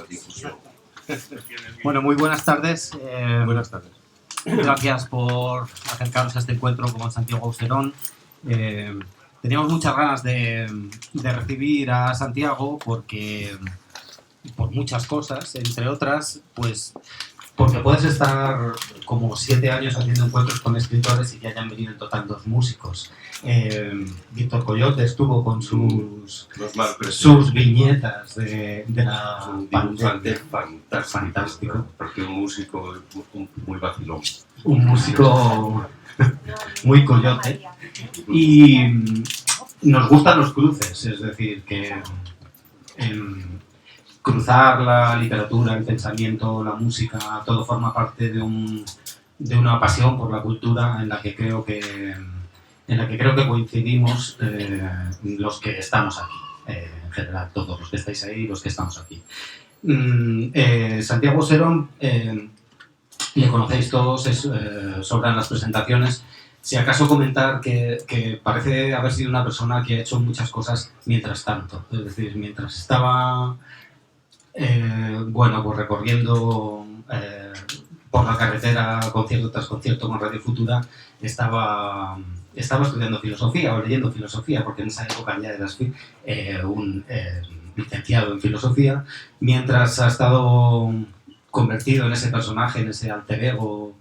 difusión. Bueno, muy buenas tardes. Buenas tardes. Gracias por acercaros a este encuentro con Santiago Auserón. Teníamos muchas ganas de recibir a Santiago porque por muchas cosas, entre otras, pues porque puedes estar como 7 años haciendo encuentros con escritores y que hayan venido en total 2 músicos. Víctor Coyote estuvo con sus viñetas de la pandemia. Fantástico. Porque un músico muy vacilón. Un músico muy coyote. Y nos gustan los cruces, es decir, que cruzar la literatura, el pensamiento, la música, todo forma parte de una pasión por la cultura en la que creo que coincidimos los que estamos aquí, en general, todos los que estáis ahí y los que estamos aquí. Santiago Auserón, le conocéis todos, sobran las presentaciones. Si acaso comentar que parece haber sido una persona que ha hecho muchas cosas mientras tanto, es decir, mientras estaba pues recorriendo por la carretera concierto tras concierto con Radio Futura, estaba estudiando filosofía o leyendo filosofía, porque en esa época ya eras un licenciado en filosofía, mientras ha estado convertido en ese personaje, en ese alter ego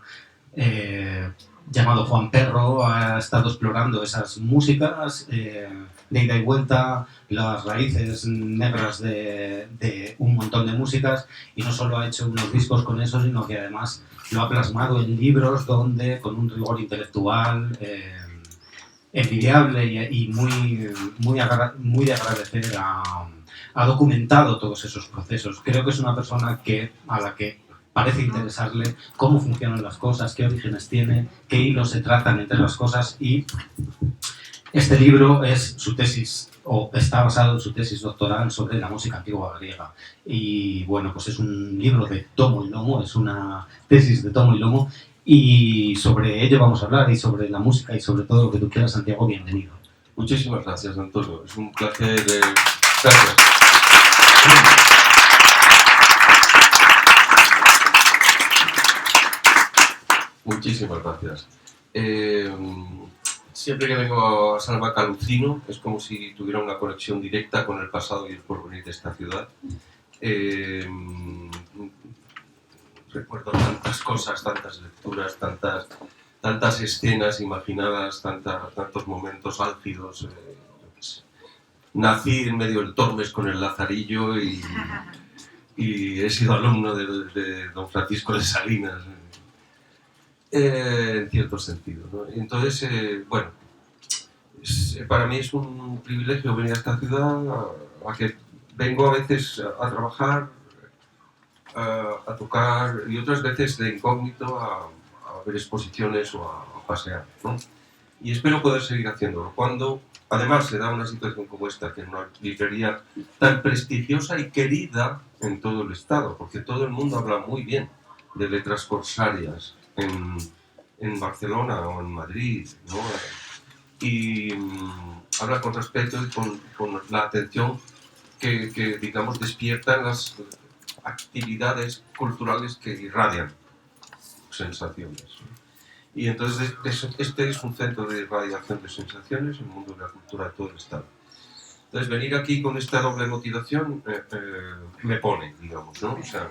llamado Juan Perro, ha estado explorando esas músicas de ida y vuelta, las raíces negras de un montón de músicas, y no solo ha hecho unos discos con eso, sino que además lo ha plasmado en libros donde, con un rigor intelectual envidiable y muy de agradecer, ha documentado todos esos procesos. Creo que es una persona a la que parece interesarle cómo funcionan las cosas, qué orígenes tiene, qué hilos se trazan entre las cosas, y este libro es su tesis, o está basado en su tesis doctoral sobre la música antigua griega. Y bueno, pues es un libro de tomo y lomo, es una tesis de tomo y lomo, y sobre ello vamos a hablar, y sobre la música y sobre todo lo que tú quieras. Santiago, bienvenido. Muchísimas gracias, Antonio. Es un placer. Gracias. Muchísimas gracias. Siempre que vengo a Salva Calucino es como si tuviera una conexión directa con el pasado y el porvenir de esta ciudad. Recuerdo tantas cosas, tantas lecturas, tantas escenas imaginadas, tantos momentos álgidos. Nací en medio del Tormes con el Lazarillo y he sido alumno de don Francisco de Salinas. En cierto sentido, ¿no? Entonces, para mí es un privilegio venir a esta ciudad, a que vengo a veces a trabajar, a tocar, y otras veces de incógnito a ver exposiciones o a pasear, ¿no? Y espero poder seguir haciéndolo cuando además se da una situación como esta, que en una librería tan prestigiosa y querida en todo el estado, porque todo el mundo habla muy bien de Letras Corsarias en Barcelona o en Madrid, ¿no? Y habla con respeto y con la atención que digamos, despiertan las actividades culturales que irradian sensaciones. Y entonces este es un centro de irradiación de sensaciones en el mundo de la cultura de todo el estado. Entonces venir aquí con esta doble motivación me pone, digamos, ¿no? O sea,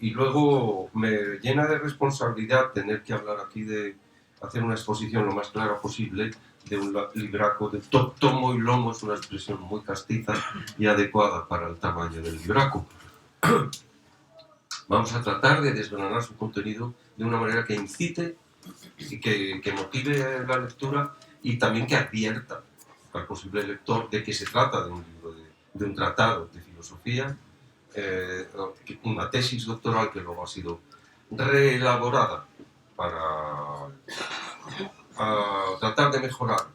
y luego me llena de responsabilidad tener que hablar aquí de hacer una exposición lo más clara posible de un libraco de tomo y lomo. Es una expresión muy castiza y adecuada para el tamaño del libraco. Vamos a tratar de desgranar su contenido de una manera que incite y que motive la lectura, y también que advierta al posible lector de que se trata de un libro, de un tratado de filosofía, una tesis doctoral que luego ha sido reelaborada para tratar de mejorar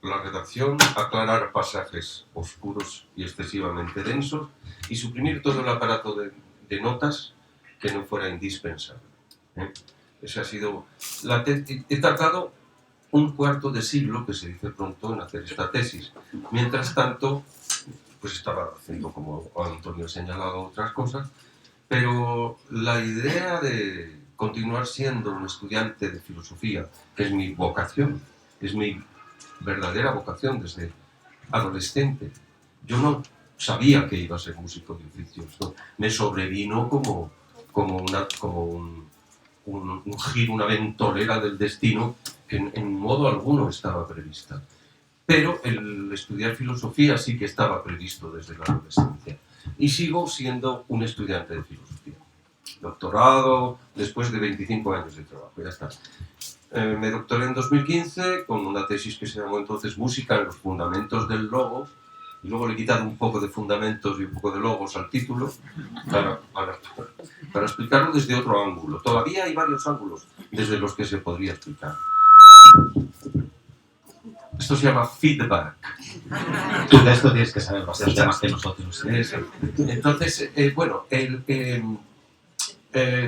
la redacción, aclarar pasajes oscuros y excesivamente densos y suprimir todo el aparato de notas que no fuera indispensable. Esa ha sido la he tardado un cuarto de siglo, que se dice pronto, en hacer esta tesis. Mientras tanto, pues estaba haciendo, como Antonio ha señalado, otras cosas, pero la idea de continuar siendo un estudiante de filosofía, que es mi vocación, es mi verdadera vocación desde adolescente. Yo no sabía que iba a ser músico de oficios, ¿no? Me sobrevino como un giro, una ventolera del destino que en modo alguno estaba prevista. Pero el estudiar filosofía sí que estaba previsto desde la adolescencia. Y sigo siendo un estudiante de filosofía. Doctorado después de 25 años de trabajo, ya está. Me doctoré en 2015 con una tesis que se llamó entonces Música en los fundamentos del logos, y luego le he quitado un poco de fundamentos y un poco de logos al título para explicarlo desde otro ángulo. Todavía hay varios ángulos desde los que se podría explicar. Esto se llama feedback. Tú de esto tienes que saber bastante más que nosotros. Entonces, bueno,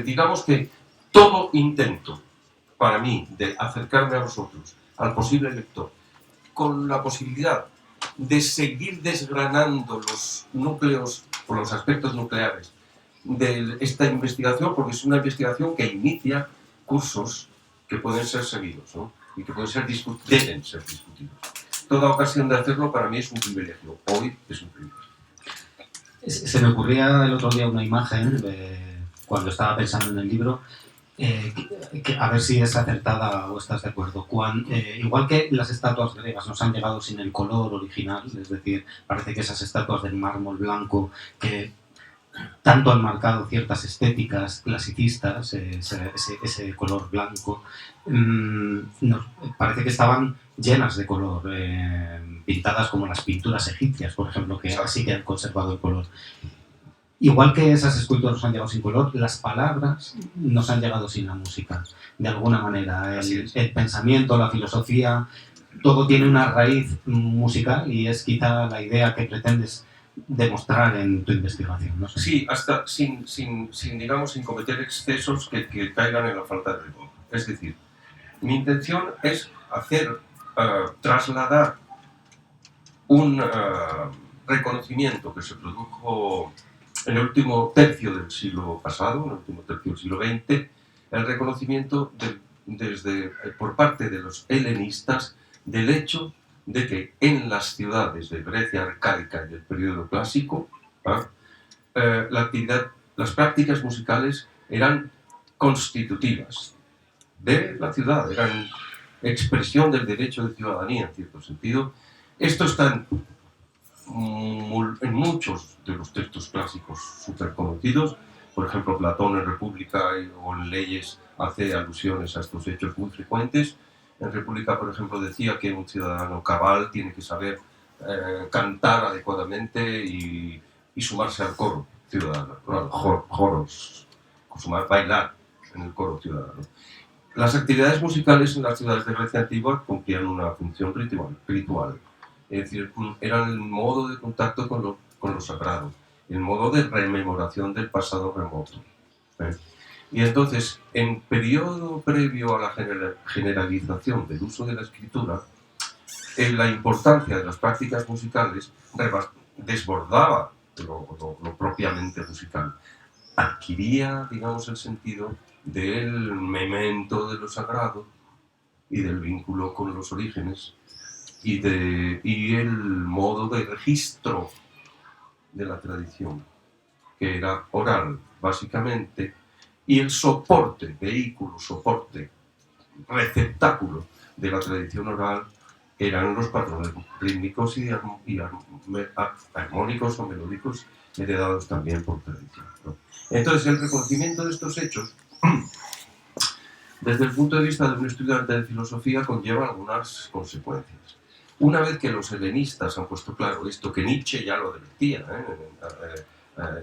digamos que todo intento para mí de acercarme a vosotros, al posible lector, con la posibilidad de seguir desgranando los núcleos o los aspectos nucleares de esta investigación, porque es una investigación que inicia cursos que pueden ser seguidos, ¿no? Y que deben ser discutidos. Toda ocasión de hacerlo para mí es un privilegio. Hoy es un privilegio. Se me ocurría el otro día una imagen cuando estaba pensando en el libro, a ver si es acertada o estás de acuerdo. Igual que las estatuas griegas nos han llegado sin el color original, es decir, parece que esas estatuas del mármol blanco que tanto han marcado ciertas estéticas clasicistas, ese color blanco, parece que estaban llenas de color, pintadas como las pinturas egipcias, por ejemplo, que así que han conservado el color. Igual que esas esculturas nos han llegado sin color, las palabras nos han llegado sin la música, de alguna manera. El pensamiento, la filosofía, todo tiene una raíz musical y es quizá la idea que pretendes demostrar en tu investigación, ¿no? Sí, hasta sin cometer excesos que caigan en la falta de rigor. Es decir, mi intención es trasladar un reconocimiento que se produjo en el último tercio del siglo pasado, en el último tercio del siglo XX, el reconocimiento por parte de los helenistas del hecho de que en las ciudades de Grecia arcaica y del periodo clásico, las prácticas musicales eran constitutivas de la ciudad, eran expresión del derecho de ciudadanía en cierto sentido. Esto está en muchos de los textos clásicos súper conocidos. Por ejemplo, Platón en República o en Leyes hace alusiones a estos hechos muy frecuentes. En República, por ejemplo, decía que un ciudadano cabal tiene que saber cantar adecuadamente y sumarse al coro ciudadano, bailar en el coro ciudadano. Las actividades musicales en las ciudades de Grecia antigua cumplían una función ritual. Es decir, eran el modo de contacto con lo sagrado, el modo de rememoración del pasado remoto. Y entonces, en periodo previo a la generalización del uso de la escritura, la importancia de las prácticas musicales desbordaba lo propiamente musical. Adquiría, digamos, el sentido del memento de lo sagrado y del vínculo con los orígenes y el modo de registro de la tradición, que era oral, básicamente, y el soporte, receptáculo de la tradición oral eran los patrones rítmicos y armónicos o melódicos heredados también por tradición, ¿no? Entonces, el reconocimiento de estos hechos, desde el punto de vista de un estudiante de filosofía, conlleva algunas consecuencias. Una vez que los helenistas han puesto claro esto, que Nietzsche ya lo advertía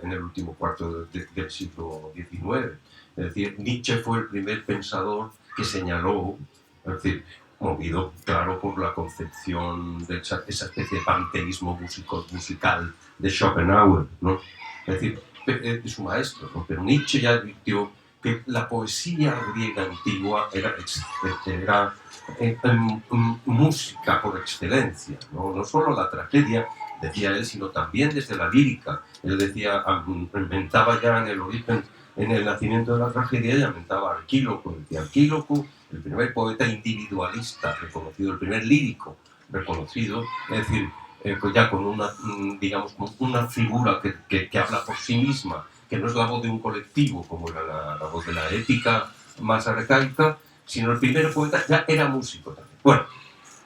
en el último cuarto del siglo XIX, es decir, Nietzsche fue el primer pensador que señaló, es decir, movido, claro, por la concepción de esa especie de panteísmo musical de Schopenhauer, ¿no? Es decir, de su maestro, ¿no? Pero Nietzsche ya advirtió que la poesía griega antigua era música por excelencia, ¿no? No solo la tragedia decía él, sino también desde la lírica. Él decía, inventaba ya en el origen, en el nacimiento de la tragedia, y inventaba Arquíloco. Decía Arquíloco, el primer poeta individualista reconocido, el primer lírico reconocido, es decir, pues ya con una, digamos, con una figura que habla por sí misma, que no es la voz de un colectivo, como era la voz de la épica más arcaica, sino el primer poeta ya era músico también. Bueno,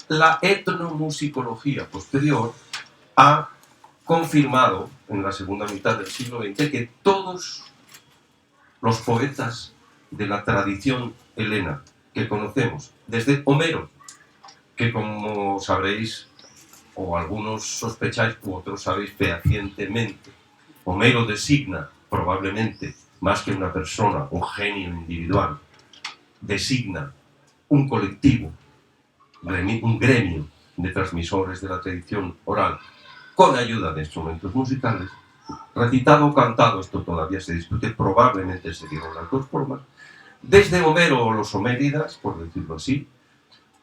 la etnomusicología posterior ha confirmado en la segunda mitad del siglo XX que todos los poetas de la tradición helena que conocemos, desde Homero, que como sabréis, o algunos sospecháis, u otros sabéis fehacientemente, Homero designa probablemente, más que una persona, un genio individual, designa un colectivo, un gremio de transmisores de la tradición oral con ayuda de instrumentos musicales, recitado o cantado, esto todavía se discute, probablemente se dieron las dos formas, desde Homero o los homéridas, por decirlo así,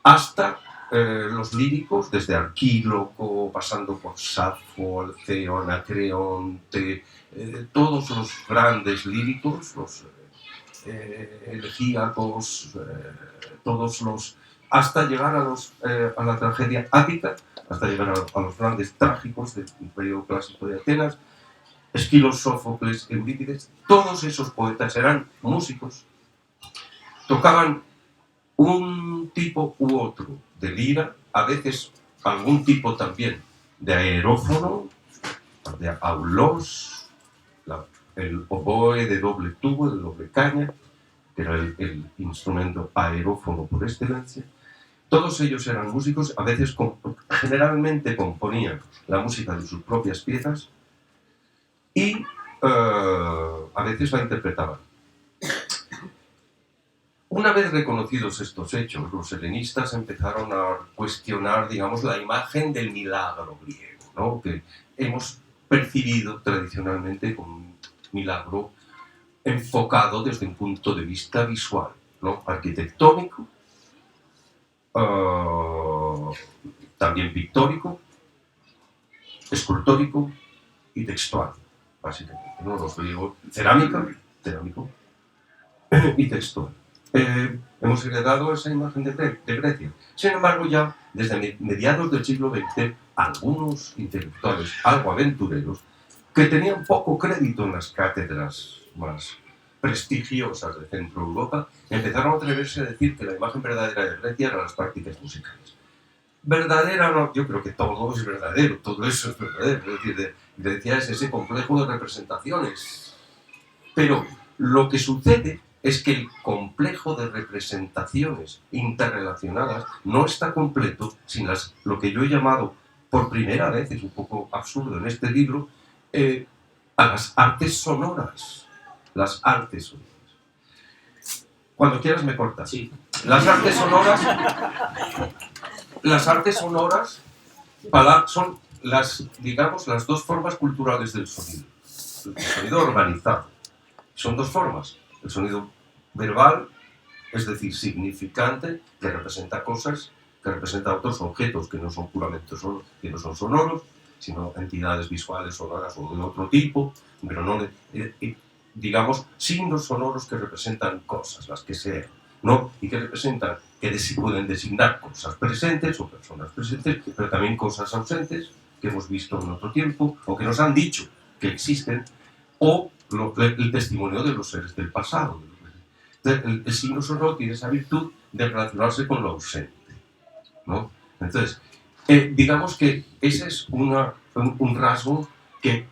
hasta los líricos, desde Arquíloco, pasando por Safo, Alceo, Anacreonte, todos los grandes líricos, los elegíacos, todos los, hasta llegar a la tragedia ática, hasta llegar a los grandes trágicos del periodo clásico de Atenas, Esquilo, Sófocles, Eurípides, todos esos poetas eran músicos, tocaban un tipo u otro de lira, a veces algún tipo también de aerófono, de aulos, el oboe de doble tubo, de doble caña, que era el instrumento aerófono por excelencia. Todos ellos eran músicos, a veces generalmente componían la música de sus propias piezas y a veces la interpretaban. Una vez reconocidos estos hechos, los helenistas empezaron a cuestionar, digamos, la imagen del milagro griego, ¿no? Que hemos percibido tradicionalmente como un milagro enfocado desde un punto de vista visual, ¿no? Arquitectónico, también pictórico, escultórico y textual, básicamente, ¿no? Los griegos, cerámico y textual. Hemos heredado esa imagen de Grecia. Sin embargo, ya desde mediados del siglo XX, algunos intelectuales algo aventureros que tenían poco crédito en las cátedras más prestigiosas de Centro Europa empezaron a atreverse a decir que la imagen verdadera de Grecia eran las prácticas musicales. Verdadera no, yo creo que todo es verdadero, todo eso es verdadero. Es decir, Grecia es ese complejo de representaciones. Pero lo que sucede es que el complejo de representaciones interrelacionadas no está completo sin lo que yo he llamado, por primera vez, es un poco absurdo en este libro, a las artes sonoras. Las artes sonoras. Cuando quieras me cortas. Sí. Las artes sonoras son digamos, las dos formas culturales del sonido. El sonido organizado. Son dos formas. El sonido verbal, es decir, significante, que representa cosas, que representa otros objetos que no son puramente sonoros, que no son sonoros, sino entidades visuales sonoras o de otro tipo, pero no, digamos, signos sonoros que representan cosas, las que sean, ¿no? Y que representan, que pueden designar cosas presentes o personas presentes, pero también cosas ausentes que hemos visto en otro tiempo o que nos han dicho que existen, o el testimonio de los seres del pasado. El signo sonoro tiene esa virtud de relacionarse con lo ausente, ¿no? Entonces, digamos que ese es un rasgo que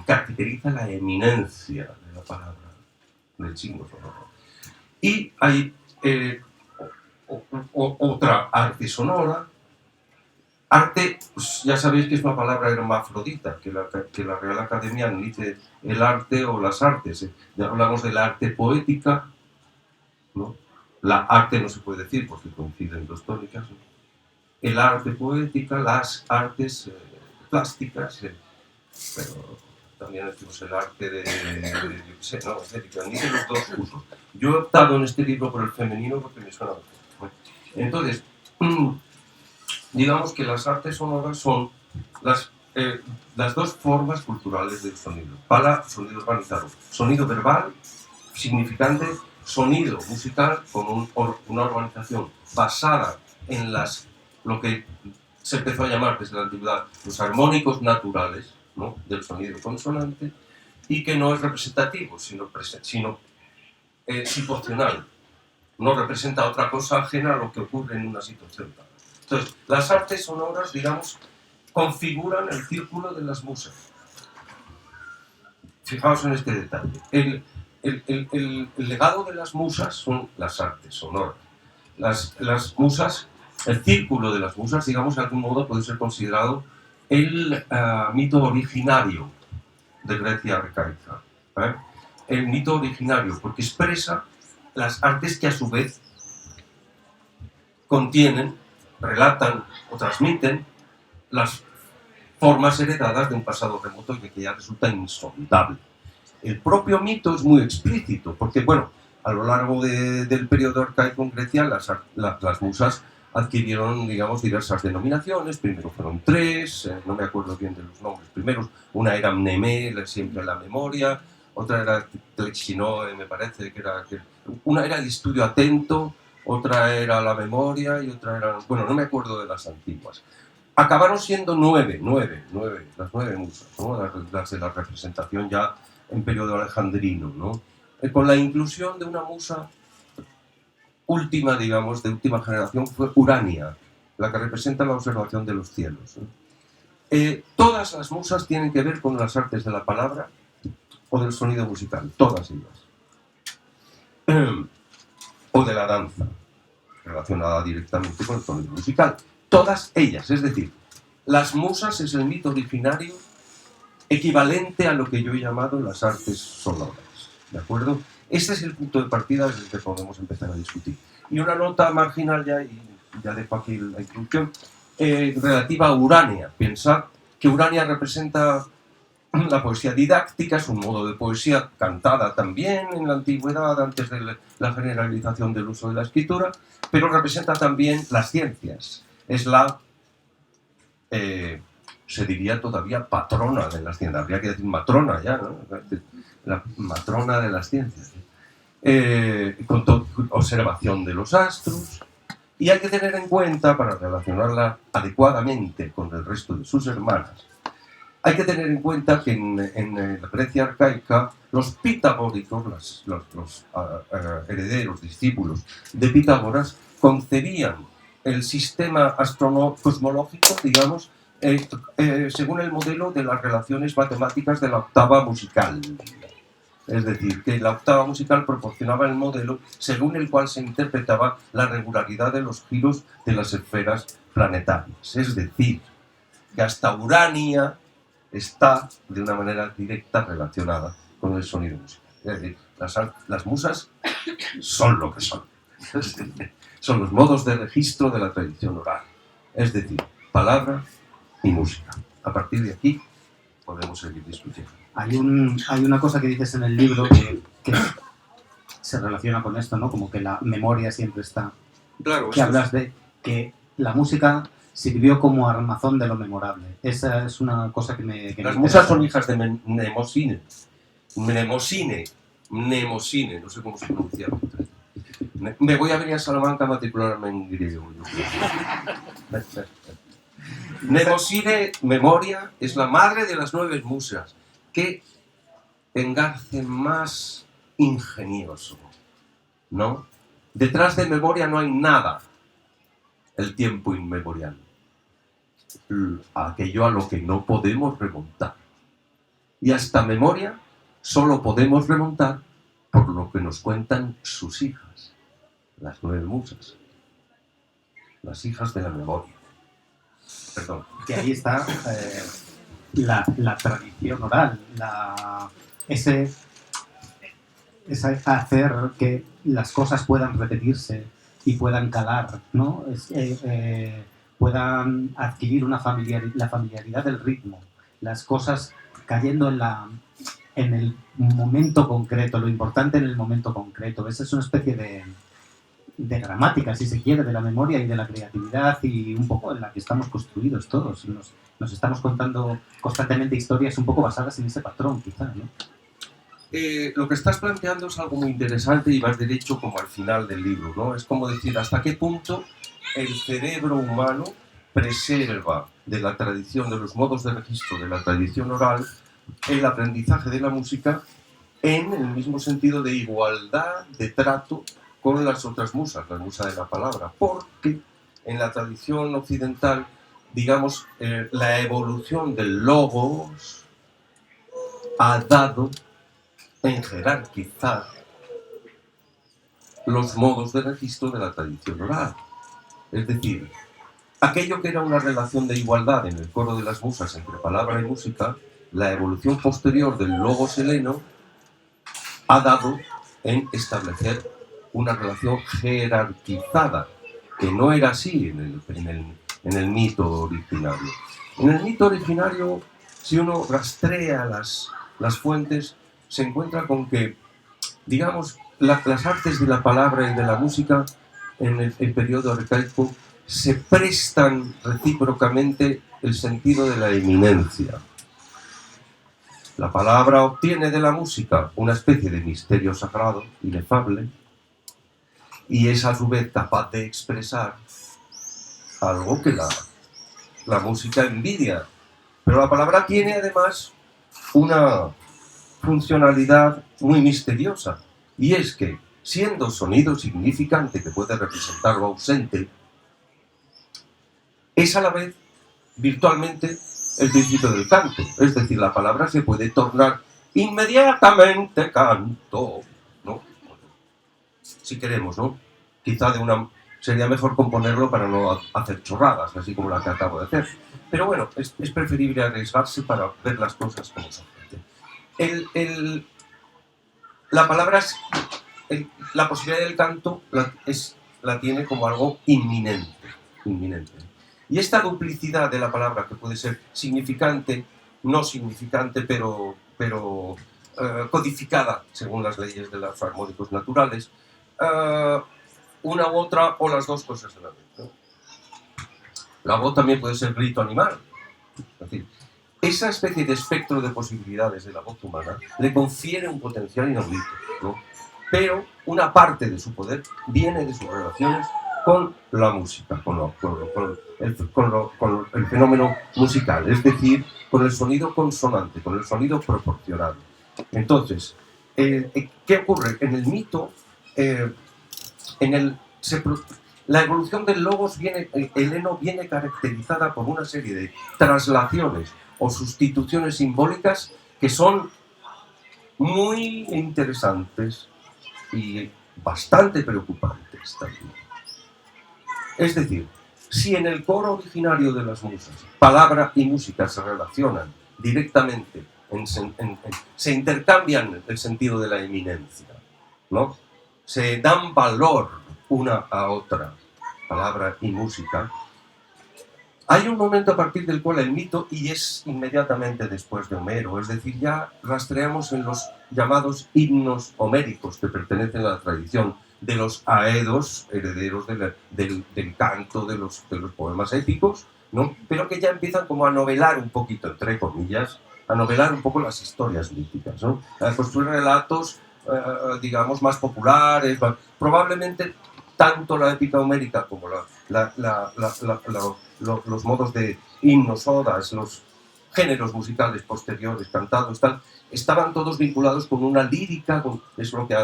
caracteriza la eminencia de la palabra, del signo sonoro. Y hay otra arte sonora. Arte, pues ya sabéis que es una palabra hermafrodita, que la Real Academia dice el arte o las artes. Ya hablamos de la arte poética, ¿no? La arte no se puede decir porque coinciden dos tónicas, ¿no? El arte poética, las artes plásticas, pero también decimos el arte de yo qué sé, no, estética, ni de los dos cursos. Yo he optado en este libro por el femenino porque me suena mejor. Entonces, digamos que las artes sonoras son las las dos formas culturales del sonido. Pala, sonido organizado. Sonido verbal, significante, sonido musical con una organización basada en lo que se empezó a llamar desde la antigüedad los armónicos naturales, ¿no?, del sonido consonante, y que no es representativo, sino situacional. No representa otra cosa ajena a lo que ocurre en una situación. Entonces, las artes sonoras, digamos, configuran el círculo de las musas. Fijaos en este detalle. El legado de las musas son las artes sonoras. Las musas, el círculo de las musas, digamos, de algún modo puede ser considerado el mito originario de Grecia arcaica. El mito originario, porque expresa las artes que a su vez contienen, relatan o transmiten las formas heredadas de un pasado remoto y que ya resulta insondable. El propio mito es muy explícito, porque, bueno, a lo largo del periodo arcaico en Grecia, las musas adquirieron, digamos, diversas denominaciones. Primero fueron tres, no me acuerdo bien de los nombres primeros. Una era Mnemé, siempre la memoria. Otra era Tlexinoe, me parece, una era el estudio atento, otra era la memoria y otra era... Bueno, no me acuerdo de las antiguas. Acabaron siendo las 9 musas, ¿no?, las de la representación ya en periodo alejandrino, ¿no? Con la inclusión de una musa última, digamos, de última generación, fue Urania, la que representa la observación de los cielos, ¿no? Todas las musas tienen que ver con las artes de la palabra o del sonido musical, todas ellas. O de la danza, relacionada directamente con el sonido musical. Todas ellas, es decir, las musas es el mito originario equivalente a lo que yo he llamado las artes sonoras, ¿de acuerdo? Este es el punto de partida desde el que podemos empezar a discutir. Y una nota marginal ya dejo aquí la introducción, relativa a Urania. Pensad que Urania representa la poesía didáctica, es un modo de poesía cantada también en la antigüedad, antes de la generalización del uso de la escritura, pero representa también las ciencias. Es se diría todavía patrona de las ciencias, habría que decir matrona ya, ¿no? La matrona de las ciencias. Con observación de los astros, y hay que tener en cuenta, para relacionarla adecuadamente con el resto de sus hermanas, hay que tener en cuenta que en la Grecia arcaica los pitagóricos, los herederos, discípulos de Pitágoras, concebían el sistema cosmológico, digamos, según el modelo de las relaciones matemáticas de la octava musical. Es decir, que la octava musical proporcionaba el modelo según el cual se interpretaba la regularidad de los giros de las esferas planetarias. Es decir, que hasta Urania está de una manera directa relacionada con el sonido musical. Es decir, las musas son lo que son. Son los modos de registro de la tradición oral. Es decir, palabra y música. A partir de aquí podemos seguir discutiendo. Hay una cosa que dices en el libro que se relaciona con esto, ¿no? Como que la memoria siempre está. Claro, que hablas de que la música sirvió como armazón de lo memorable. Esa es una cosa que me Las me musas interesa. son hijas de Mnemosine, no sé cómo se pronuncia. Me voy a venir a Salamanca a matricularme en griego. Mnemosine, memoria, es la madre de las 9 musas. Qué engarce más ingenioso, ¿no? Detrás de memoria no hay nada, el tiempo inmemorial, aquello a lo que no podemos remontar. Y hasta memoria solo podemos remontar por lo que nos cuentan sus hijas, las 9 musas, las hijas de la memoria. Perdón. Que ahí está la tradición oral, ese hacer que las cosas puedan repetirse y puedan calar, ¿no? Puedan adquirir la familiaridad del ritmo, las cosas cayendo en el momento concreto, lo importante en el momento concreto. Esa es una especie de gramática, si se quiere, de la memoria y de la creatividad y un poco en la que estamos construidos todos. Nos estamos contando constantemente historias un poco basadas en ese patrón, quizá, ¿no? Lo que estás planteando es algo muy interesante y vas derecho como al final del libro, ¿no? Es como decir, hasta qué punto el cerebro humano preserva de la tradición, de los modos de registro de la tradición oral, el aprendizaje de la música en el mismo sentido de igualdad de trato con las otras musas, la musa de la palabra, porque en la tradición occidental, digamos, la evolución del logos ha dado en jerarquizar los modos de registro de la tradición oral. Es decir, aquello que era una relación de igualdad en el coro de las musas entre palabra y música, la evolución posterior del logos heleno ha dado en establecer una relación jerarquizada, que no era así en el mito originario. En el mito originario, si uno rastrea las fuentes, se encuentra con que, digamos, las artes de la palabra y de la música en el periodo arcaico se prestan recíprocamente el sentido de la eminencia. La palabra obtiene de la música una especie de misterio sagrado, inefable, y es a su vez capaz de expresar algo que la música envidia. Pero la palabra tiene además una funcionalidad muy misteriosa, y es que, siendo sonido significante que puede representar lo ausente, es a la vez virtualmente el principio del canto. Es decir, la palabra se puede tornar inmediatamente canto, ¿no? Si queremos, ¿no? Quizá sería mejor componerlo para no hacer chorradas, así como la que acabo de hacer. Pero bueno, es preferible arriesgarse para ver las cosas como son. La palabra la posibilidad del canto la tiene como algo inminente. Y esta duplicidad de la palabra, que puede ser significante, no significante, pero codificada según las leyes de los armónicos naturales, una u otra o las dos cosas a la vez, ¿no? La voz también puede ser grito animal. Es decir, esa especie de espectro de posibilidades de la voz humana le confiere un potencial inaudito, ¿no? Pero una parte de su poder viene de sus relaciones con la música, con el fenómeno musical, es decir, con el sonido consonante, con el sonido proporcional. Entonces, ¿qué ocurre? En el mito, la evolución del logos heleno viene caracterizada por una serie de traslaciones o sustituciones simbólicas que son muy interesantes y bastante preocupantes también. Es decir, si en el coro originario de las musas palabra y música se relacionan directamente, se intercambian el sentido de la eminencia, ¿no? Se dan valor una a otra, palabra y música. Hay un momento a partir del cual el mito, y es inmediatamente después de Homero, es decir, ya rastreamos en los llamados himnos homéricos que pertenecen a la tradición de los aedos, herederos del canto, de los poemas épicos, ¿no? Pero que ya empiezan como a novelar un poquito, entre comillas, a novelar un poco las historias míticas, ¿no? A construir relatos, digamos, más populares, probablemente tanto la épica homérica como los modos de himnos, odas, los géneros musicales posteriores, cantados, tal, estaban todos vinculados con una lírica, es lo que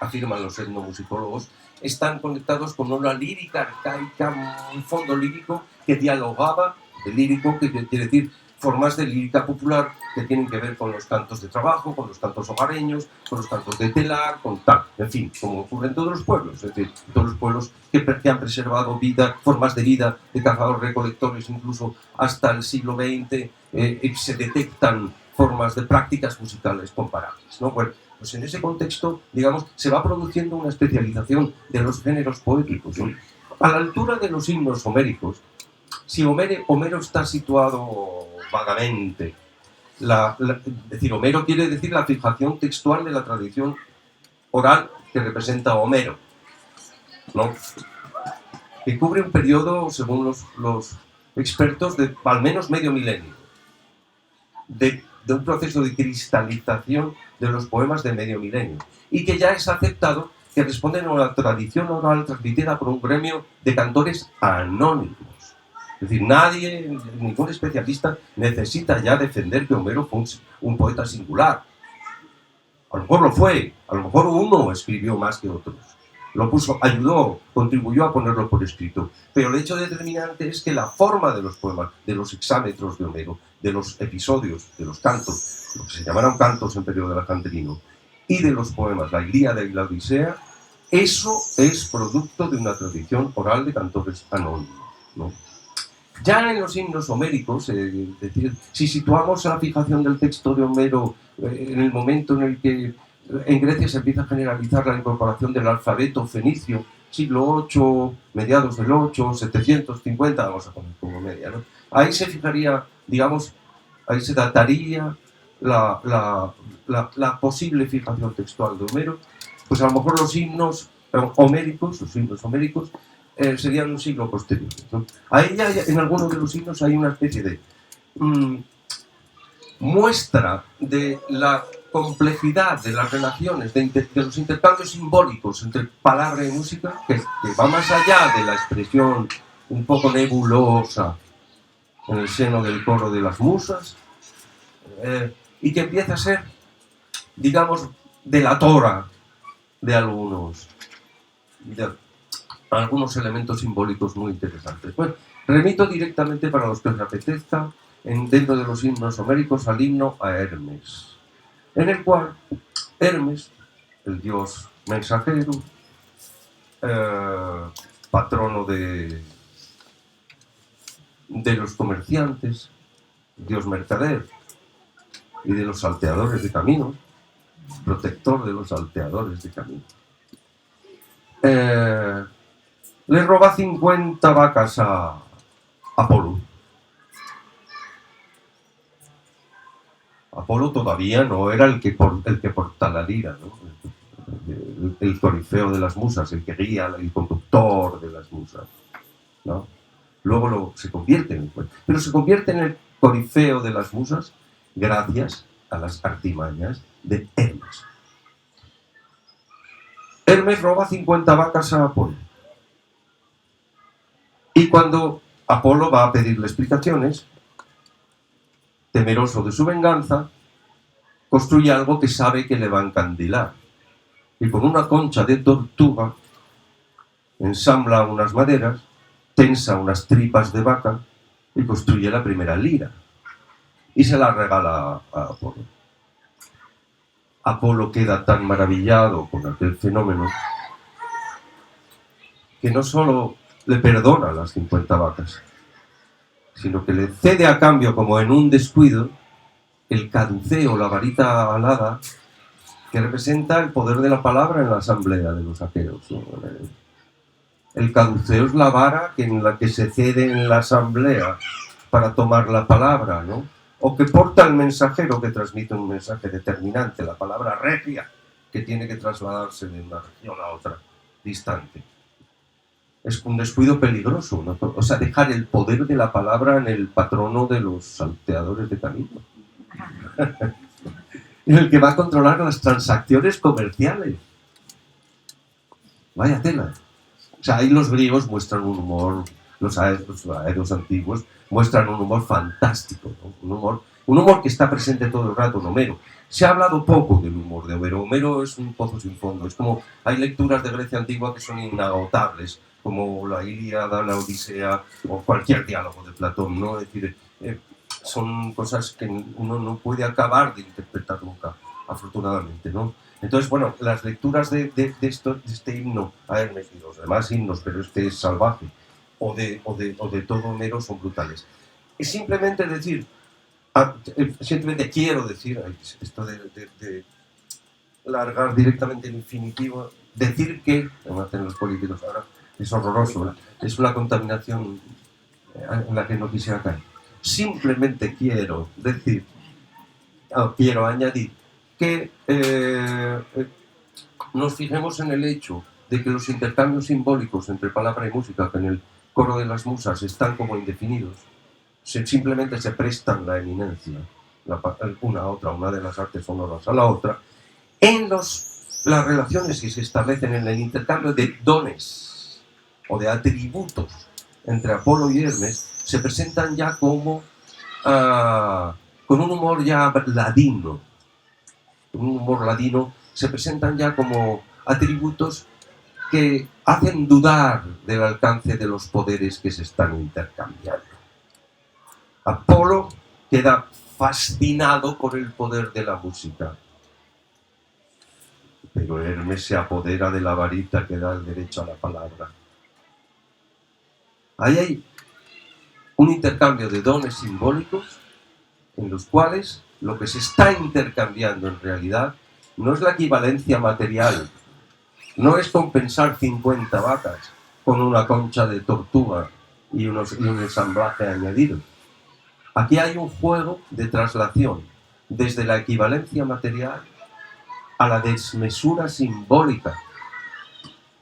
afirman los etnomusicólogos, están conectados con una lírica arcaica, un fondo lírico que dialogaba, de lírico, que quiere decir formas de lírica popular que tienen que ver con los cantos de trabajo, con los cantos hogareños, con los cantos de telar, con tal, en fin, como ocurre en todos los pueblos, es decir, todos los pueblos que han preservado vida, formas de vida de cazadores-recolectores, incluso hasta el siglo XX, se detectan formas de prácticas musicales comparables, ¿no? Bueno, pues en ese contexto, digamos, se va produciendo una especialización de los géneros poéticos, ¿no? A la altura de los himnos homéricos, si Homero está situado vagamente, es decir, Homero quiere decir la fijación textual de la tradición oral que representa a Homero. ¿no? Que cubre un periodo, según los expertos, de al menos medio milenio, de un proceso de cristalización de los poemas de medio milenio, y que ya es aceptado que responden a una tradición oral transmitida por un gremio de cantores anónimos. Es decir, nadie, ningún especialista necesita ya defender que Homero fue un poeta singular. A lo mejor lo fue, a lo mejor uno escribió más que otros. Lo puso, ayudó, contribuyó a ponerlo por escrito. Pero el hecho determinante es que la forma de los poemas, de los hexámetros de Homero, de los episodios, de los cantos, lo que se llamaron cantos en periodo alejandrino, y de los poemas, la Ilíada y la Odisea, eso es producto de una tradición oral de cantores anónimos, ¿no? Ya en los himnos homéricos, es decir, si situamos la fijación del texto de Homero en el momento en el que en Grecia se empieza a generalizar la incorporación del alfabeto fenicio, siglo VIII, mediados del 8, 750, vamos a poner como media, ¿no? Ahí se fijaría, digamos, ahí se dataría la posible fijación textual de Homero. Pues a lo mejor los himnos homéricos, serían un siglo posterior, ¿no? Ahí ya en algunos de los himnos hay una especie de muestra de la complejidad de las relaciones, de los intercambios simbólicos entre palabra y música, que va más allá de la expresión un poco nebulosa en el seno del coro de las musas, y que empieza a ser, digamos, delatora de algunos elementos simbólicos muy interesantes. Bueno, remito directamente, para los que os apetezca, dentro de los himnos homéricos, al himno a Hermes, en el cual Hermes, el dios mensajero, patrono de los comerciantes, dios mercader y de los salteadores de camino, protector de los salteadores de camino, le roba 50 vacas a Apolo. Apolo todavía no era el que porta la lira, ¿no? El corifeo de las musas, el que guía, el conductor de las musas, ¿no? Luego se convierte en pero se convierte en el corifeo de las musas gracias a las artimañas de Hermes. Hermes roba 50 vacas a Apolo. Y cuando Apolo va a pedirle explicaciones, temeroso de su venganza, construye algo que sabe que le va a encandilar. Y con una concha de tortuga ensambla unas maderas, tensa unas tripas de vaca y construye la primera lira. Y se la regala a Apolo. Apolo queda tan maravillado con aquel fenómeno que no solo le perdona las 50 vacas, sino que le cede a cambio, como en un descuido, el caduceo, la varita alada, que representa el poder de la palabra en la asamblea de los aqueos, ¿no? El caduceo es la vara en la que se cede en la asamblea para tomar la palabra, ¿no? O que porta el mensajero que transmite un mensaje determinante, la palabra regia, que tiene que trasladarse de una región a otra, distante. Es un descuido peligroso, ¿no? O sea, dejar el poder de la palabra en el patrono de los salteadores de camino. En el que va a controlar las transacciones comerciales. Vaya tela. O sea, ahí los griegos muestran un humor, los aedos antiguos muestran un humor fantástico, ¿no? Un humor que está presente todo el rato en Homero. Se ha hablado poco del humor de Homero. Homero es un pozo sin fondo. Es como, hay lecturas de Grecia antigua que son inagotables, como la Ilíada, la Odisea o cualquier diálogo de Platón, ¿no? Es decir, son cosas que uno no puede acabar de interpretar nunca, afortunadamente, ¿no? Entonces, bueno, las lecturas de este himno a Hermes y los demás himnos, pero este es salvaje, o de todo Homero, son brutales. Es simplemente decir, simplemente quiero decir, esto de largar directamente el infinitivo, decir que, como hacen los políticos ahora, es horroroso, ¿verdad? Es una contaminación en la que no quisiera caer. Simplemente quiero decir, quiero añadir que nos fijemos en el hecho de que los intercambios simbólicos entre palabra y música, que en el coro de las musas están como indefinidos, simplemente se prestan la eminencia, una a otra, una de las artes sonoras a la otra, en las relaciones que se establecen en el intercambio de dones o de atributos entre Apolo y Hermes, se presentan ya como con un humor ya ladino. Con un humor ladino se presentan ya como atributos que hacen dudar del alcance de los poderes que se están intercambiando. Apolo queda fascinado por el poder de la música, pero Hermes se apodera de la varita que da el derecho a la palabra. Ahí hay un intercambio de dones simbólicos en los cuales lo que se está intercambiando en realidad no es la equivalencia material, no es compensar 50 vacas con una concha de tortuga y un ensamblaje añadido. Aquí hay un juego de traslación desde la equivalencia material a la desmesura simbólica,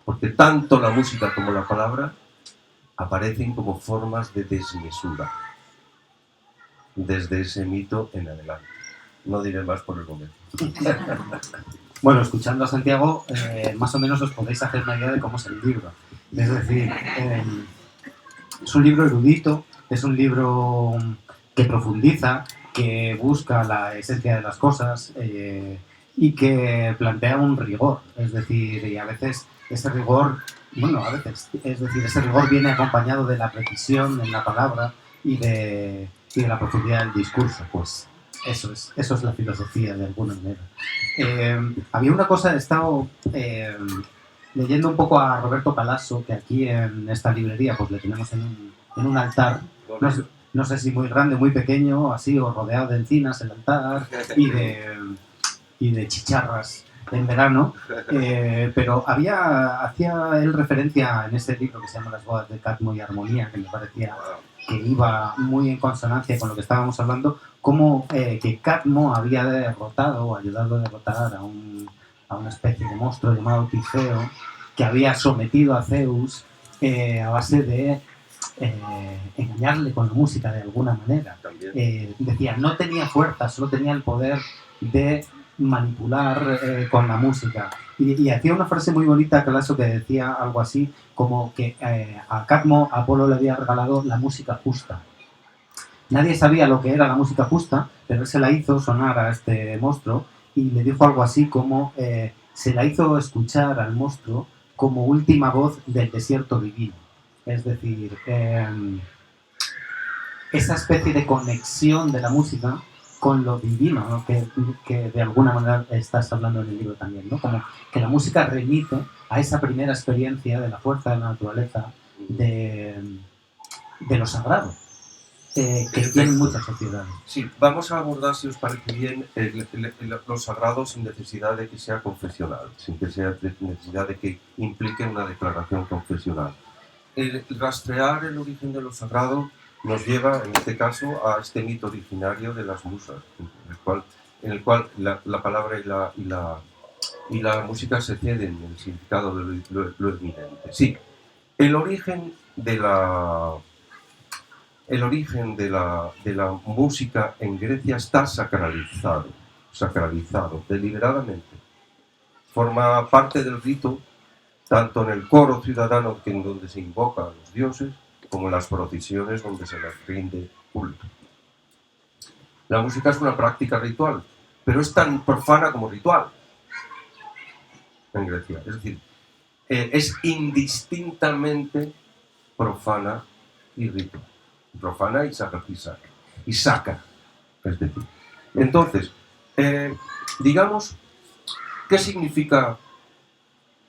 porque tanto la música como la palabra aparecen como formas de desmesura desde ese mito en adelante. No diré más por el momento. Bueno, escuchando a Santiago, más o menos os podéis hacer una idea de cómo es el libro. Es decir, es un libro erudito, es un libro que profundiza, que busca la esencia de las cosas y que plantea un rigor. Es decir, y a veces ese rigor, ese rigor viene acompañado de la precisión en la palabra y de la profundidad del discurso. Pues eso es la filosofía de alguna manera. Había una cosa, he estado leyendo un poco a Roberto Calasso, que aquí en esta librería pues le tenemos en un altar, no sé si muy grande, muy pequeño, así, o rodeado de encinas el altar y de chicharras en verano, pero hacía él referencia en ese libro que se llama Las bodas de Cadmo y Armonía, que me parecía que iba muy en consonancia con lo que estábamos hablando, como que Cadmo había derrotado o ayudado a derrotar a una especie de monstruo llamado Tifeo, que había sometido a Zeus a base de engañarle con la música de alguna manera. Decía, no tenía fuerza, solo tenía el poder de manipular con la música. Y hacía una frase muy bonita, Calasso, que decía algo así como que a Cadmo Apolo le había regalado la música justa. Nadie sabía lo que era la música justa, pero él se la hizo sonar a este monstruo y le dijo algo así como se la hizo escuchar al monstruo como última voz del desierto divino. Es decir, esa especie de conexión de la música con lo divino, ¿no? que de alguna manera estás hablando en el libro también, ¿no? Como que la música remite a esa primera experiencia de la fuerza de la naturaleza, de lo sagrado, que tienen muchas sociedades. Sí, vamos a abordar, si os parece bien, lo sagrado sin necesidad de que sea confesional, sin que sea necesidad de que implique una declaración confesional. El rastrear el origen de lo sagrado nos lleva, en este caso, a este mito originario de las musas, en el cual la palabra y la música se ceden en el significado de lo evidente. Sí, el origen de la música en Grecia está sacralizado deliberadamente. Forma parte del rito, tanto en el coro ciudadano, en donde se invoca a los dioses, como en las procesiones donde se les rinde culto. La música es una práctica ritual, pero es tan profana como ritual en Grecia. Es decir, es indistintamente profana y ritual. Profana y sacra. Es decir, entonces, digamos, ¿qué significa